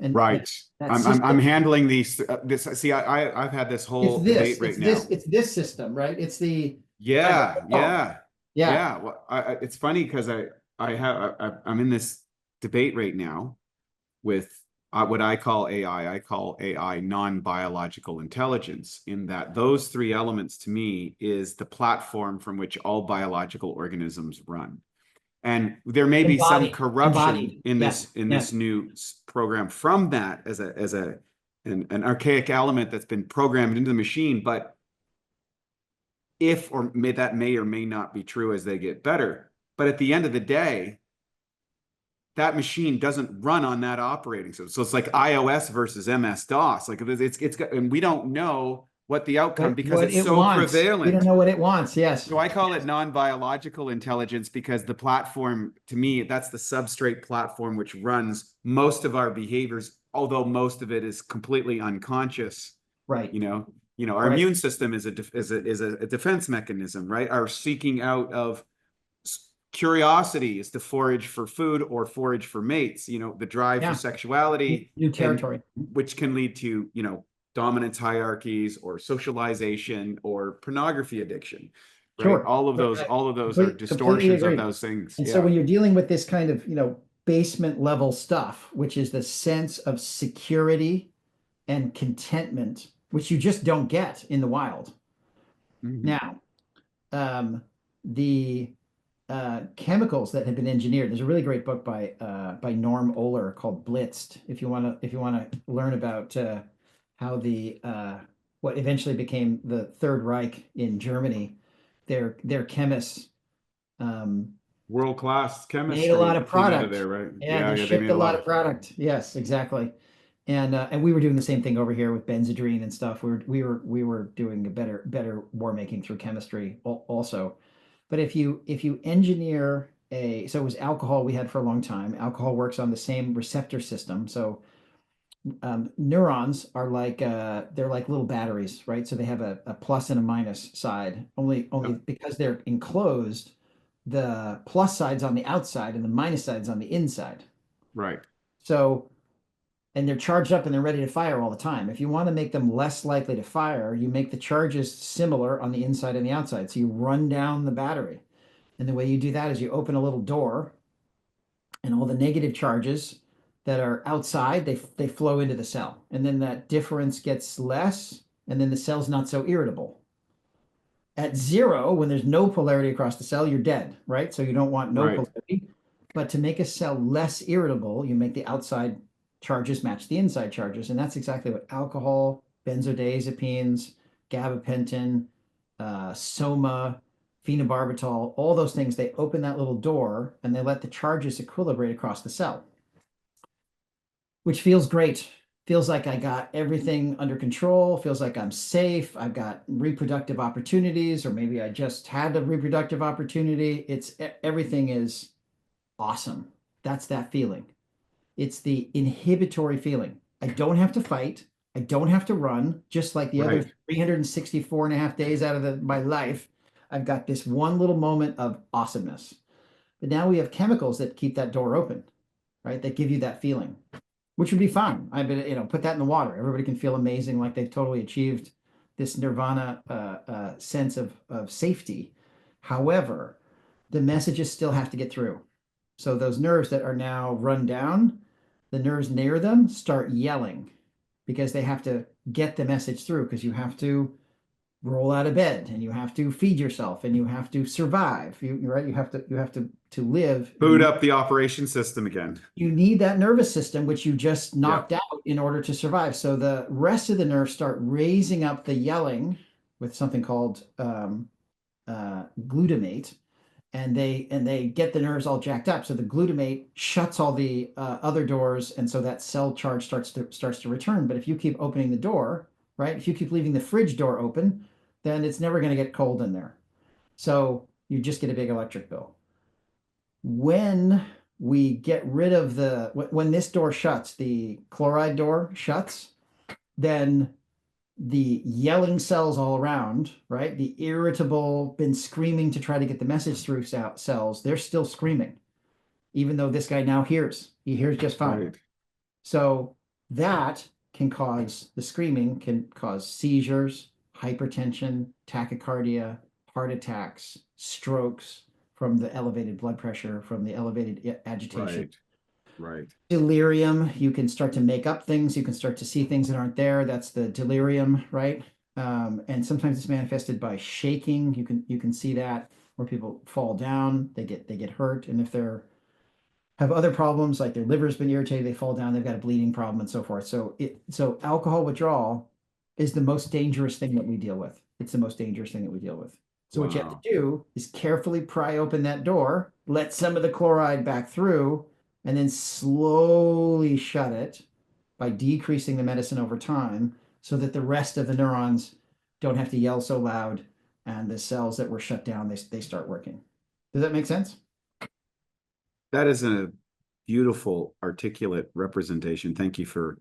And Right. that I'm system, handling these this see I've had this whole debate right now. it's this system, right? It's the Yeah, oh, yeah. yeah. Yeah. Well, it's funny because I'm in this debate right now with what I call AI. I call AI non-biological intelligence, in that those three elements to me is the platform from which all biological organisms run. And there may be some corruption Embodied. in Yes, this yes. new program from that as an archaic element that's been programmed into the machine. But that may or may not be true as they get better. But at the end of the day, that machine doesn't run on that operating system. So it's like iOS versus MS-DOS. Like it's got, and we don't know what the outcome, because What it's it so wants. We don't prevalent. know what it wants. Yes. So I call it non-biological intelligence, because the platform, to me, that's the substrate platform which runs most of our behaviors, although most of it is completely unconscious. Right. Our Right. immune system is a defense mechanism, right? Our seeking out of curiosity is to forage for food or forage for mates. The drive for Yeah. sexuality, New and territory. which can lead to dominance hierarchies or socialization or pornography addiction, right? Sure. All of those are Completely distortions of agree. those things. And so Yeah. when you're dealing with this kind of, basement level stuff, which is the sense of security and contentment, which you just don't get in the wild. Mhm. Now, the chemicals that have been engineered. There's a really great book by Norm Ohler called Blitzed. If you want to learn about how the what eventually became the Third Reich in Germany, their chemists World-class made a lot chemistry of came out of product. there, right? Yeah, Yeah, they yeah, they shipped made a a lot lot of. of product. Yes, exactly. And we were doing the same thing over here with benzodrine and stuff. We were doing a better war making through chemistry also. But if you engineer so it was alcohol we had for a long time. Alcohol works on the same receptor system. So neurons are like they're like little batteries, right? So they have a plus and a minus side. Only Yep. because they're enclosed, the plus side's on the outside and the minus side's on the inside. Right. So and they're charged up and they're ready to fire all the time. If you want to make them less likely to fire, you make the charges similar on the inside and the outside. So you run down the battery. And the way you do that is you open a little door, and all the negative charges that are outside, they flow into the cell. And then that difference gets less, and then the cell's not so irritable. At zero, when there's no polarity across the cell, you're dead, right? So you don't want no polarity. But to make a cell less irritable, you make the outside charges match the inside charges. And that's exactly what alcohol, benzodiazepines, gabapentin, soma, phenobarbital, all those things, they open that little door and they let the charges equilibrate across the cell, which feels great. Feels like I got everything under control, feels like I'm safe, I've got reproductive opportunities, or maybe I just had a reproductive opportunity. Everything is awesome. That's that feeling. It's the inhibitory feeling. I don't have to fight. I don't have to run, just like the other 364 and a half days out of my life. I've got this one little moment of awesomeness. But now we have chemicals that keep that door open, right? That give you that feeling, which would be fine. I've been, put that in the water. Everybody can feel amazing, like they've totally achieved this nirvana sense of safety. However, the messages still have to get through. So those nerves that are now run down, the nerves near them start yelling because they have to get the message through, because you have to roll out of bed and you have to feed yourself and you have to survive. Right? You have to live. Boot up the operation system again. You need that nervous system, which you just knocked out in order to survive. So the rest of the nerves start raising up the yelling with something called glutamate. And they get the nerves all jacked up. So the glutamate shuts all the other doors, and so that cell charge starts to return. But if you keep opening the door, right? If you keep leaving the fridge door open, then it's never going to get cold in there. So you just get a big electric bill. When we get rid of when this door shuts, the chloride door shuts, then the yelling cells all around, right? The irritable, been screaming to try to get the message through cells, they're still screaming, even though this guy now hears. He hears just fine. Right. So that the screaming can cause seizures, hypertension, tachycardia, heart attacks, strokes from the elevated blood pressure, from the elevated agitation. Right. Delirium, you can start to make up things. You can start to see things that aren't there. That's the delirium, right? And sometimes it's manifested by shaking. You can see that where people fall down, they get hurt, and if they're have other problems like their liver's been irritated, they fall down, they've got a bleeding problem, and so forth. So alcohol withdrawal is the most dangerous thing that we deal with. It's the most dangerous thing that we deal with. So what you have to do is carefully pry open that door, let some of the chloride back through, and then slowly shut it by decreasing the medicine over time so that the rest of the neurons don't have to yell so loud, and the cells that were shut down, they start working. Does that make sense? That is a beautiful, articulate representation. Thank you for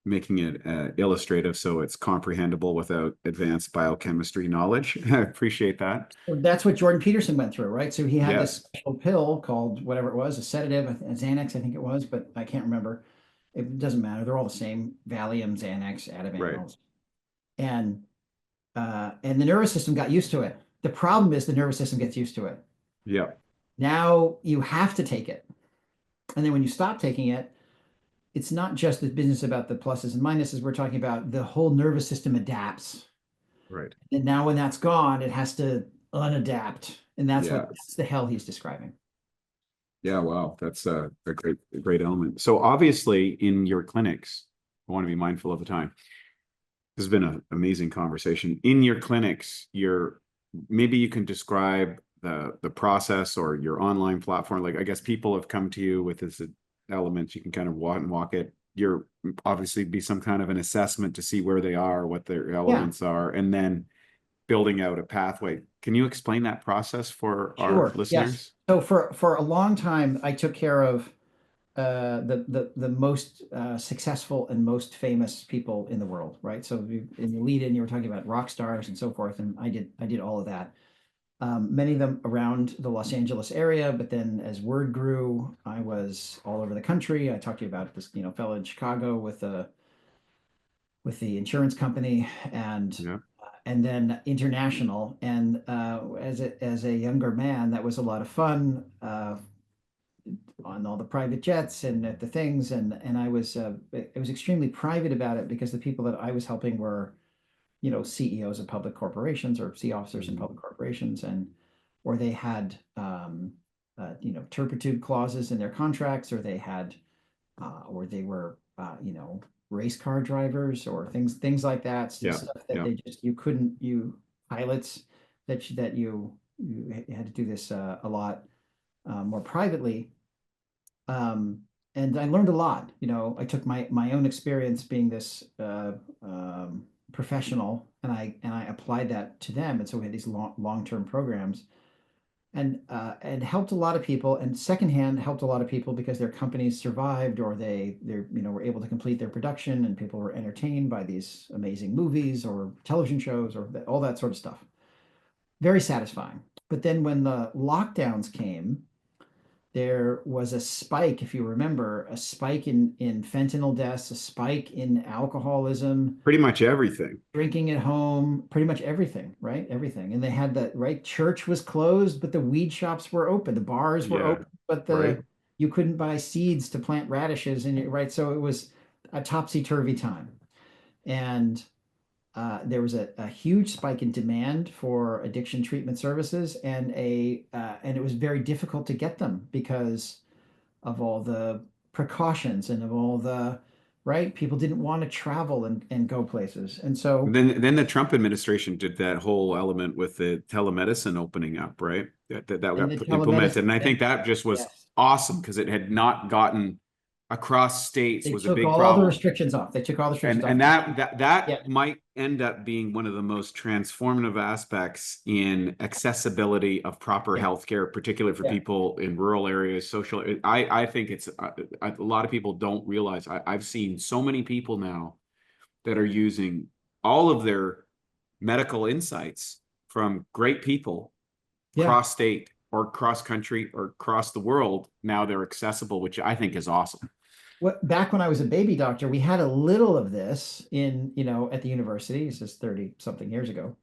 making it illustrative so it's comprehensible without advanced biochemistry knowledge. I appreciate that. That's what Jordan Peterson went through, right? So he had this special pill called whatever it was, a sedative, a Xanax, I think it was, but I can't remember. It doesn't matter. They're all the same: Valium, Xanax, Ativan. Right. And the nervous system got used to it. The problem is the nervous system gets used to it. Yeah. Now you have to take it. And then when you stop taking it, it's not just the business about the pluses and minuses. We're talking about the whole nervous system adapts. Right. And now when that's gone, it has to unadapt. And that's that's the hell he's describing. Yeah, wow. That's a great element. So obviously in your clinics, I want to be mindful of the time. This has been an amazing conversation. In your clinics, maybe you can describe the process or your online platform. Like, I guess people have come to you with this element. You can kind of walk it. You're obviously be some kind of an assessment to see where they are, what their elements are, and then building out a pathway. Can you explain that process for our listeners? Yes. So for a long time, I took care of the most successful and most famous people in the world, right? So in the lead-in, you were talking about rock stars and so forth, and I did all of that. Many of them around the Los Angeles area, but then as word grew, I was all over the country. I talked to you about this, fellow in Chicago with the insurance company, and then international. And as a younger man, that was a lot of fun. on all the private jets and at the things, and I was extremely private about it because the people that I was helping were, CEOs of public corporations or C officers in public corporations, or they had turpitude clauses in their contracts, or they had or they were race car drivers or things like that. Stuff that they just you pilots that you had to do this a lot more privately. And I learned a lot. I took my own experience being this professional, and I applied that to them. And so we had these long-term programs, and helped a lot of people, and secondhand helped a lot of people because their companies survived, or they were able to complete their production, and people were entertained by these amazing movies or television shows or all that sort of stuff. Very satisfying. But then when the lockdowns came, there was a spike, if you remember, a spike in fentanyl deaths, a spike in alcoholism, pretty much everything, drinking at home, pretty much everything, right? Everything. And they had that, right? Church was closed, but the weed shops were open. The bars were open, but you couldn't buy seeds to plant radishes in it, right? So it was a topsy-turvy time. And there was a huge spike in demand for addiction treatment services, and it was very difficult to get them because of all the precautions and of all the people didn't want to travel and go places. And so then the Trump administration did that whole element with the telemedicine opening up, right? That got implemented, and I think that just was awesome because it had not gotten across states. Was a big problem. All the restrictions off. They took all the restrictions off. And that might end up being one of the most transformative aspects in accessibility of proper healthcare, particularly for people in rural areas, social. I think it's a lot of people don't realize. I've seen so many people now that are using all of their medical insights from great people cross state or cross country or across the world. Now they're accessible, which I think is awesome. Back when I was a baby doctor, we had a little of this in, at the university. This is 30 something years ago.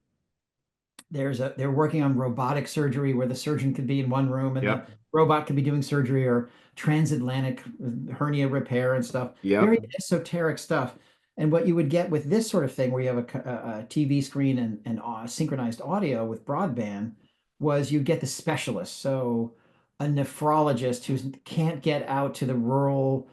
They're working on robotic surgery where the surgeon could be in one room and the robot could be doing surgery, or transatlantic hernia repair and stuff. Very esoteric stuff. And what you would get with this sort of thing, where you have a TV screen and synchronized audio with broadband, was you get the specialist. So a nephrologist who can't get out to the rural,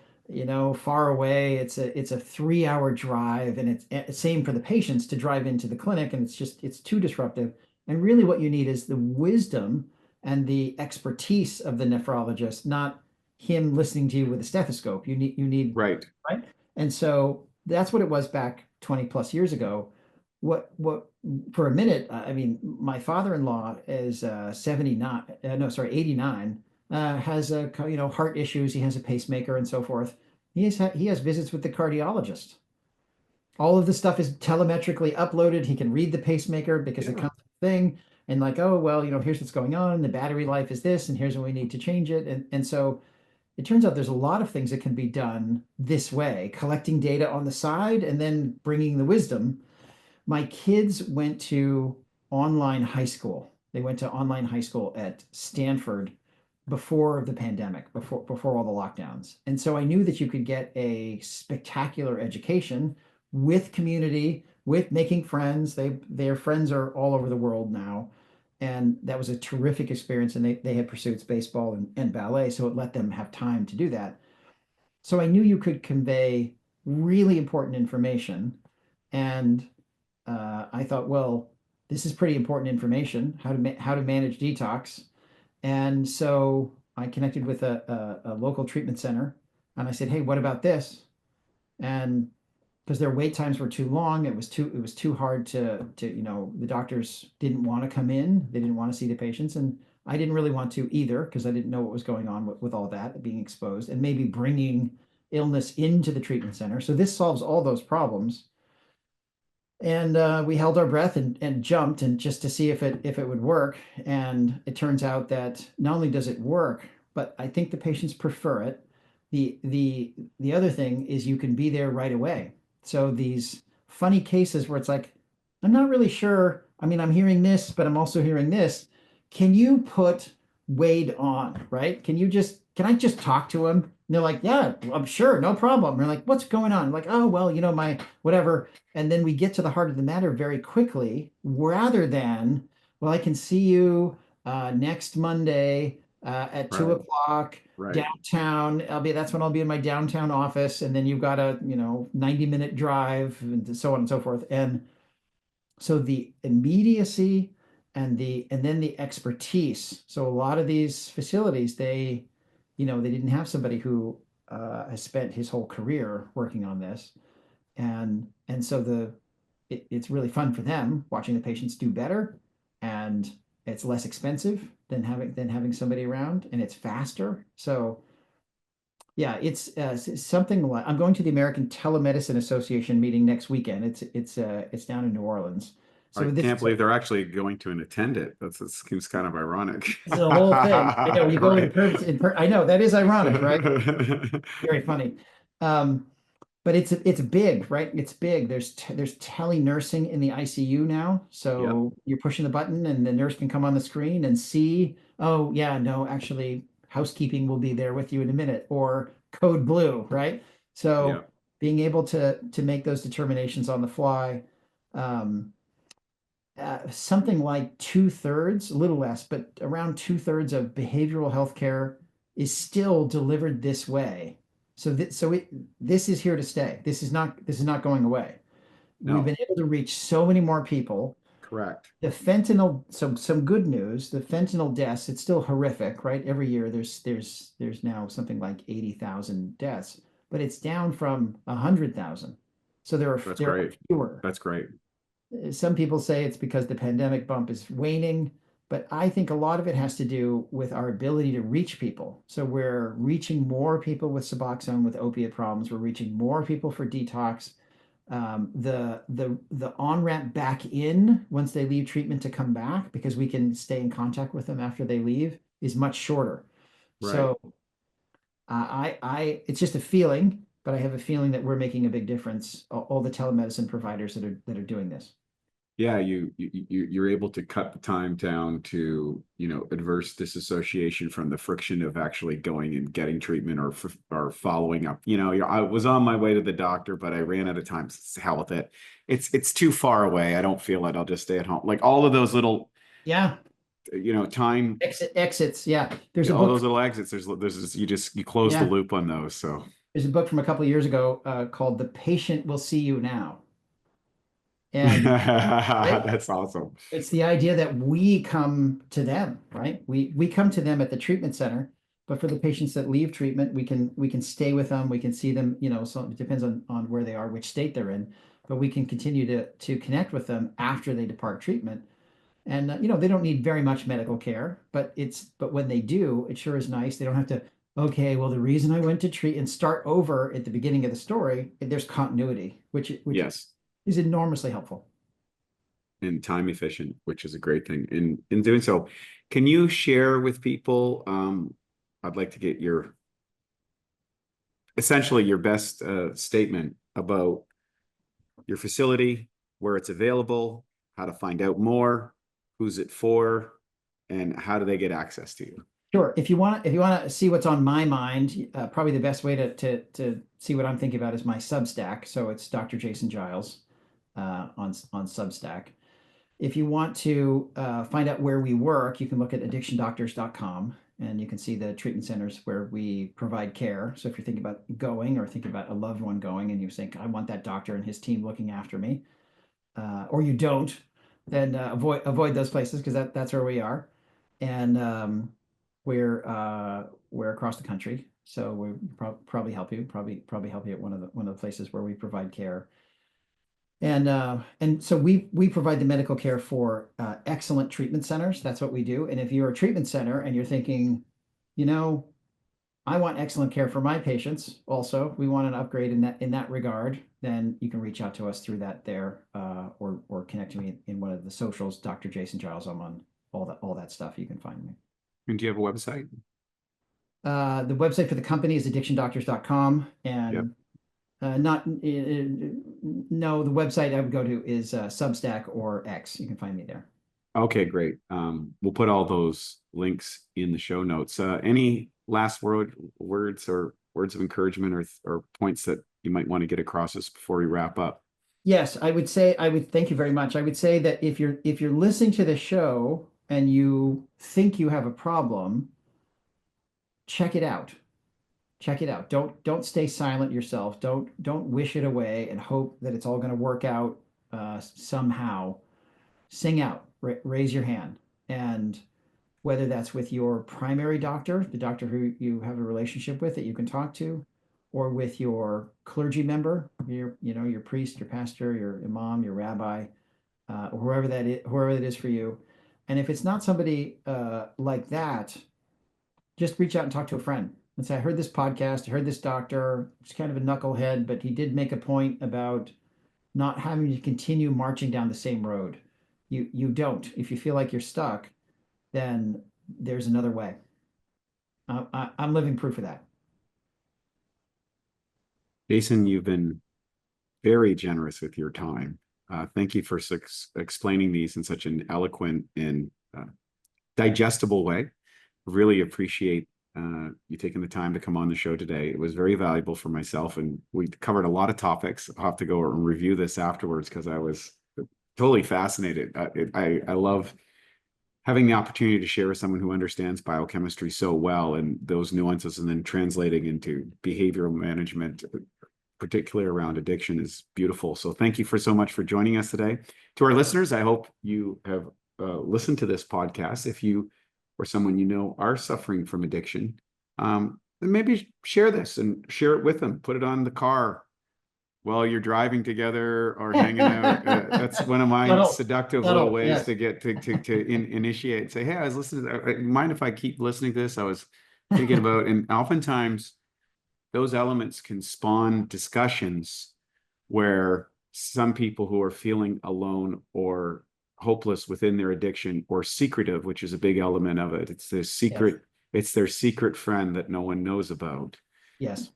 far away. It's a 3-hour drive, and it's same for the patients to drive into the clinic, and it's too disruptive. And really what you need is the wisdom and the expertise of the nephrologist, not him listening to you with a stethoscope. You need right. And so that's what it was back 20 plus years ago. What for a minute, I mean, my father-in-law is 89, has heart issues. He has a pacemaker and so forth. He has visits with the cardiologist. All of the stuff is telemetrically uploaded. He can read the pacemaker because it comes with a thing, and here's what's going on. The battery life is this, and here's when we need to change it. And so it turns out there's a lot of things that can be done this way, collecting data on the side and then bringing the wisdom. My kids went to online high school. They went to online high school at Stanford before the pandemic, before all the lockdowns. And so I knew that you could get a spectacular education with community, with making friends. Their friends are all over the world now. And that was a terrific experience. And they had pursuits, baseball and ballet. So it let them have time to do that. So I knew you could convey really important information. And I thought, well, this is pretty important information, how to manage detox. And so I connected with a local treatment center, and I said, hey, what about this? And because their wait times were too long, it was too hard to the doctors didn't want to come in. They didn't want to see the patients. And I didn't really want to either, because I didn't know what was going on with all that being exposed and maybe bringing illness into the treatment center. So this solves all those problems. And we held our breath and jumped, and just to see if it would work. And it turns out that not only does it work, but I think the patients prefer it. The other thing is you can be there right away. So these funny cases where it's like, I'm not really sure. I mean, I'm hearing this, but I'm also hearing this. Can you put Wade on, right? Can you just can I just talk to him? And they're like, yeah, I'm sure, no problem. And we're like, what's going on? I'm like, oh, well, my whatever. And then we get to the heart of the matter very quickly, rather than, well, I can see you next Monday at 2 o'clock Right. downtown. That's when I'll be in my downtown office. And then you've got a, 90-minute drive and so on and so forth. And so the immediacy and then the expertise. So a lot of these facilities, they didn't have somebody who has spent his whole career working on this, and so it's really fun for them watching the patients do better, and it's less expensive than having somebody around, and it's faster. So yeah, it's something like, I'm going to the American Telemedicine Association meeting next weekend. It's down in New Orleans. I So this can't is believe they're actually going to attend it. It seems kind of ironic. the whole thing. I know you go Right. I know that is ironic, right? Very funny. Um, but it's big, right? It's big. There's tele-nursing in the ICU now. So you're pushing the button and the nurse can come on the screen and see, oh yeah, no, actually housekeeping will be there with you in a minute, or code blue, right? Yeah. So being able to make those determinations on the fly. Um, Something like 2/3, a little less, but around 2/3 of behavioral health care is still delivered this way. This is here to stay. This is not going away. We've No, been able to reach so many more people. correct. The fentanyl, some good news, the fentanyl deaths, it's still horrific, right? Every year there's now something like 80,000 deaths, but it's down from 100,000. So That's there are great. fewer. That's great. Some people say it's because the pandemic bump is waning, but I think a lot of it has to do with our ability to reach people. So we're reaching more people with Suboxone, with opiate problems. We're reaching more people for detox. The on ramp back in once they leave treatment to come back, because we can stay in contact with them after they leave, is much shorter. Right. So it's just a feeling, but I have a feeling that we're making a big difference. All the telemedicine providers that are doing this. Yeah, you're able to cut the time down to, adverse disassociation from the friction of actually going and getting treatment or following up. I was on my way to the doctor, but I ran out of time. So hell with it. It's too far away. I don't feel it. I'll just stay at home. Like all of those little, Yeah. time, Exits. Yeah. There's a all book. those little exits. You close the Yeah. loop on those. So There's a book from a couple of years ago called "The Patient Will See You Now," and that's awesome. it's the idea that we come to them, right? We come to them at the treatment center, but for the patients that leave treatment, we can stay with them, we can see them. So it depends on where they are, which state they're in, but we can continue to connect with them after they depart treatment. And they don't need very much medical care, but when they do, it sure is nice. They don't have to, okay, well, the reason I went to treat and start over at the beginning of the story, there's continuity, which Yes. is enormously helpful. And time efficient, which is a great thing. In doing so, can you share with people? I'd like to get essentially your best statement about your facility, where it's available, how to find out more, who's it for, and how do they get access to you? Sure. If you want to see what's on my mind, probably the best way to see what I'm thinking about is my Substack. So it's Dr. Jason Giles on Substack. If you want to find out where we work, you can look at addictiondoctors.com, and you can see the treatment centers where we provide care. So if you're thinking about going, or thinking about a loved one going, and you think, I want that doctor and his team looking after me, or you don't, then avoid those places, because that's where we are. And we're across the country, so we probably help you. Probably help you at one of the places where we provide care. And so we provide the medical care for excellent treatment centers. That's what we do. And if you're a treatment center and you're thinking, I want excellent care for my patients also, we want an upgrade in that regard, then you can reach out to us through that there, or connect to me in one of the socials, Dr. Jason Giles. I'm on all that stuff. You can find me. And do you have a website? The website for the company is addictiondoctors.com, and Yep. no, the website I would go to is Substack or X. You can find me there. Okay, great. We'll put all those links in the show notes. Any last words or words of encouragement or points that you might want to get across us before we wrap up? Yes, I would thank you very much. I would say that if you're listening to the show and you think you have a problem, check it out. Check it out. Don't stay silent yourself. Don't wish it away and hope that it's all going to work out somehow. Sing out, raise your hand, and whether that's with your primary doctor, the doctor who you have a relationship with that you can talk to, or with your clergy member, your priest, your pastor, your imam, your rabbi, or whoever it is for you. And if it's not somebody like that, just reach out and talk to a friend and say, I heard this podcast, I heard this doctor, he's kind of a knucklehead, but he did make a point about not having to continue marching down the same road. You don't. If you feel like you're stuck, then there's another way. I'm living proof of that. Jason, you've been very generous with your time. Thank you for explaining these in such an eloquent and digestible way. Really appreciate you taking the time to come on the show today. It was very valuable for myself, and we covered a lot of topics. I'll have to go and review this afterwards because I was totally fascinated. I love having the opportunity to share with someone who understands biochemistry so well and those nuances, and then translating into behavioral management, particularly around addiction, is beautiful. So thank you so much for joining us today. To our listeners, I hope you have listened to this podcast. If you or someone you know are suffering from addiction, then maybe share this and share it with them. Put it on the car while you're driving together or hanging out. That's one of my seductive little ways to get to initiate. Say, hey, I was listening to mind if I keep listening to this? I was thinking about, and oftentimes those elements can spawn discussions where some people who are feeling alone or hopeless within their addiction, or secretive, which is a big element of it. It's their secret, it's their secret friend that no one knows about. Yes.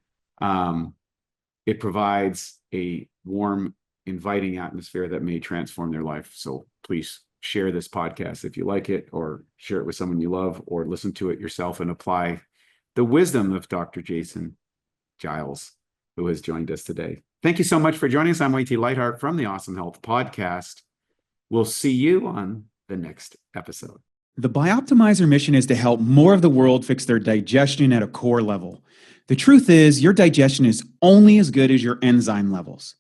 It provides a warm, inviting atmosphere that may transform their life. So please share this podcast if you like it, or share it with someone you love, or listen to it yourself and apply the wisdom of Dr. Jason Giles, who has joined us today. Thank you so much for joining us. I'm Wade T. Lightheart from the Awesome Health Podcast. We'll see you on the next episode. The BiOptimizer mission is to help more of the world fix their digestion at a core level. The truth is, your digestion is only as good as your enzyme levels.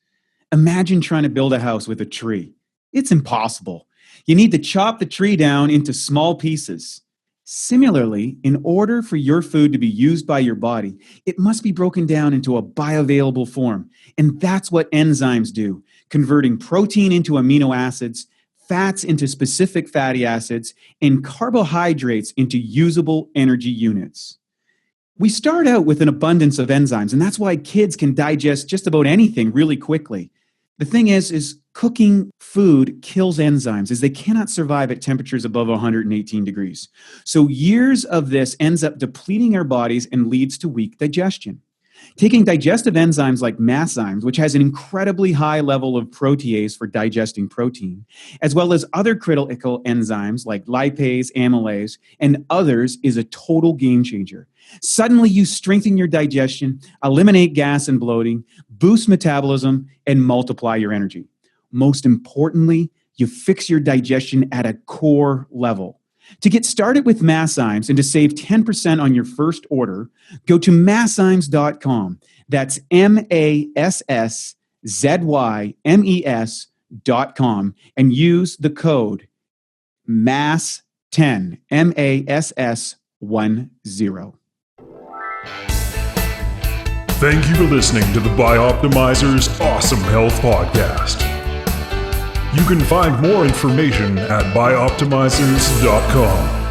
Imagine trying to build a house with a tree. It's impossible. You need to chop the tree down into small pieces. Similarly, in order for your food to be used by your body, it must be broken down into a bioavailable form. And that's what enzymes do, converting protein into amino acids, fats into specific fatty acids, and carbohydrates into usable energy units. We start out with an abundance of enzymes, and that's why kids can digest just about anything really quickly. The thing is cooking food kills enzymes, as they cannot survive at temperatures above 118 degrees. So years of this ends up depleting our bodies and leads to weak digestion. Taking digestive enzymes like masszymes, which has an incredibly high level of protease for digesting protein, as well as other critical enzymes like lipase, amylase, and others, is a total game changer. Suddenly, you strengthen your digestion, eliminate gas and bloating, boost metabolism, and multiply your energy. Most importantly, you fix your digestion at a core level. To get started with masszymes and to save 10% on your first order, go to masszymes.com. That's MASSZYMES.com, and use the code MASS10, MASS10. Thank you for listening to the BiOptimizers Awesome Health Podcast. You can find more information at BiOptimizers.com.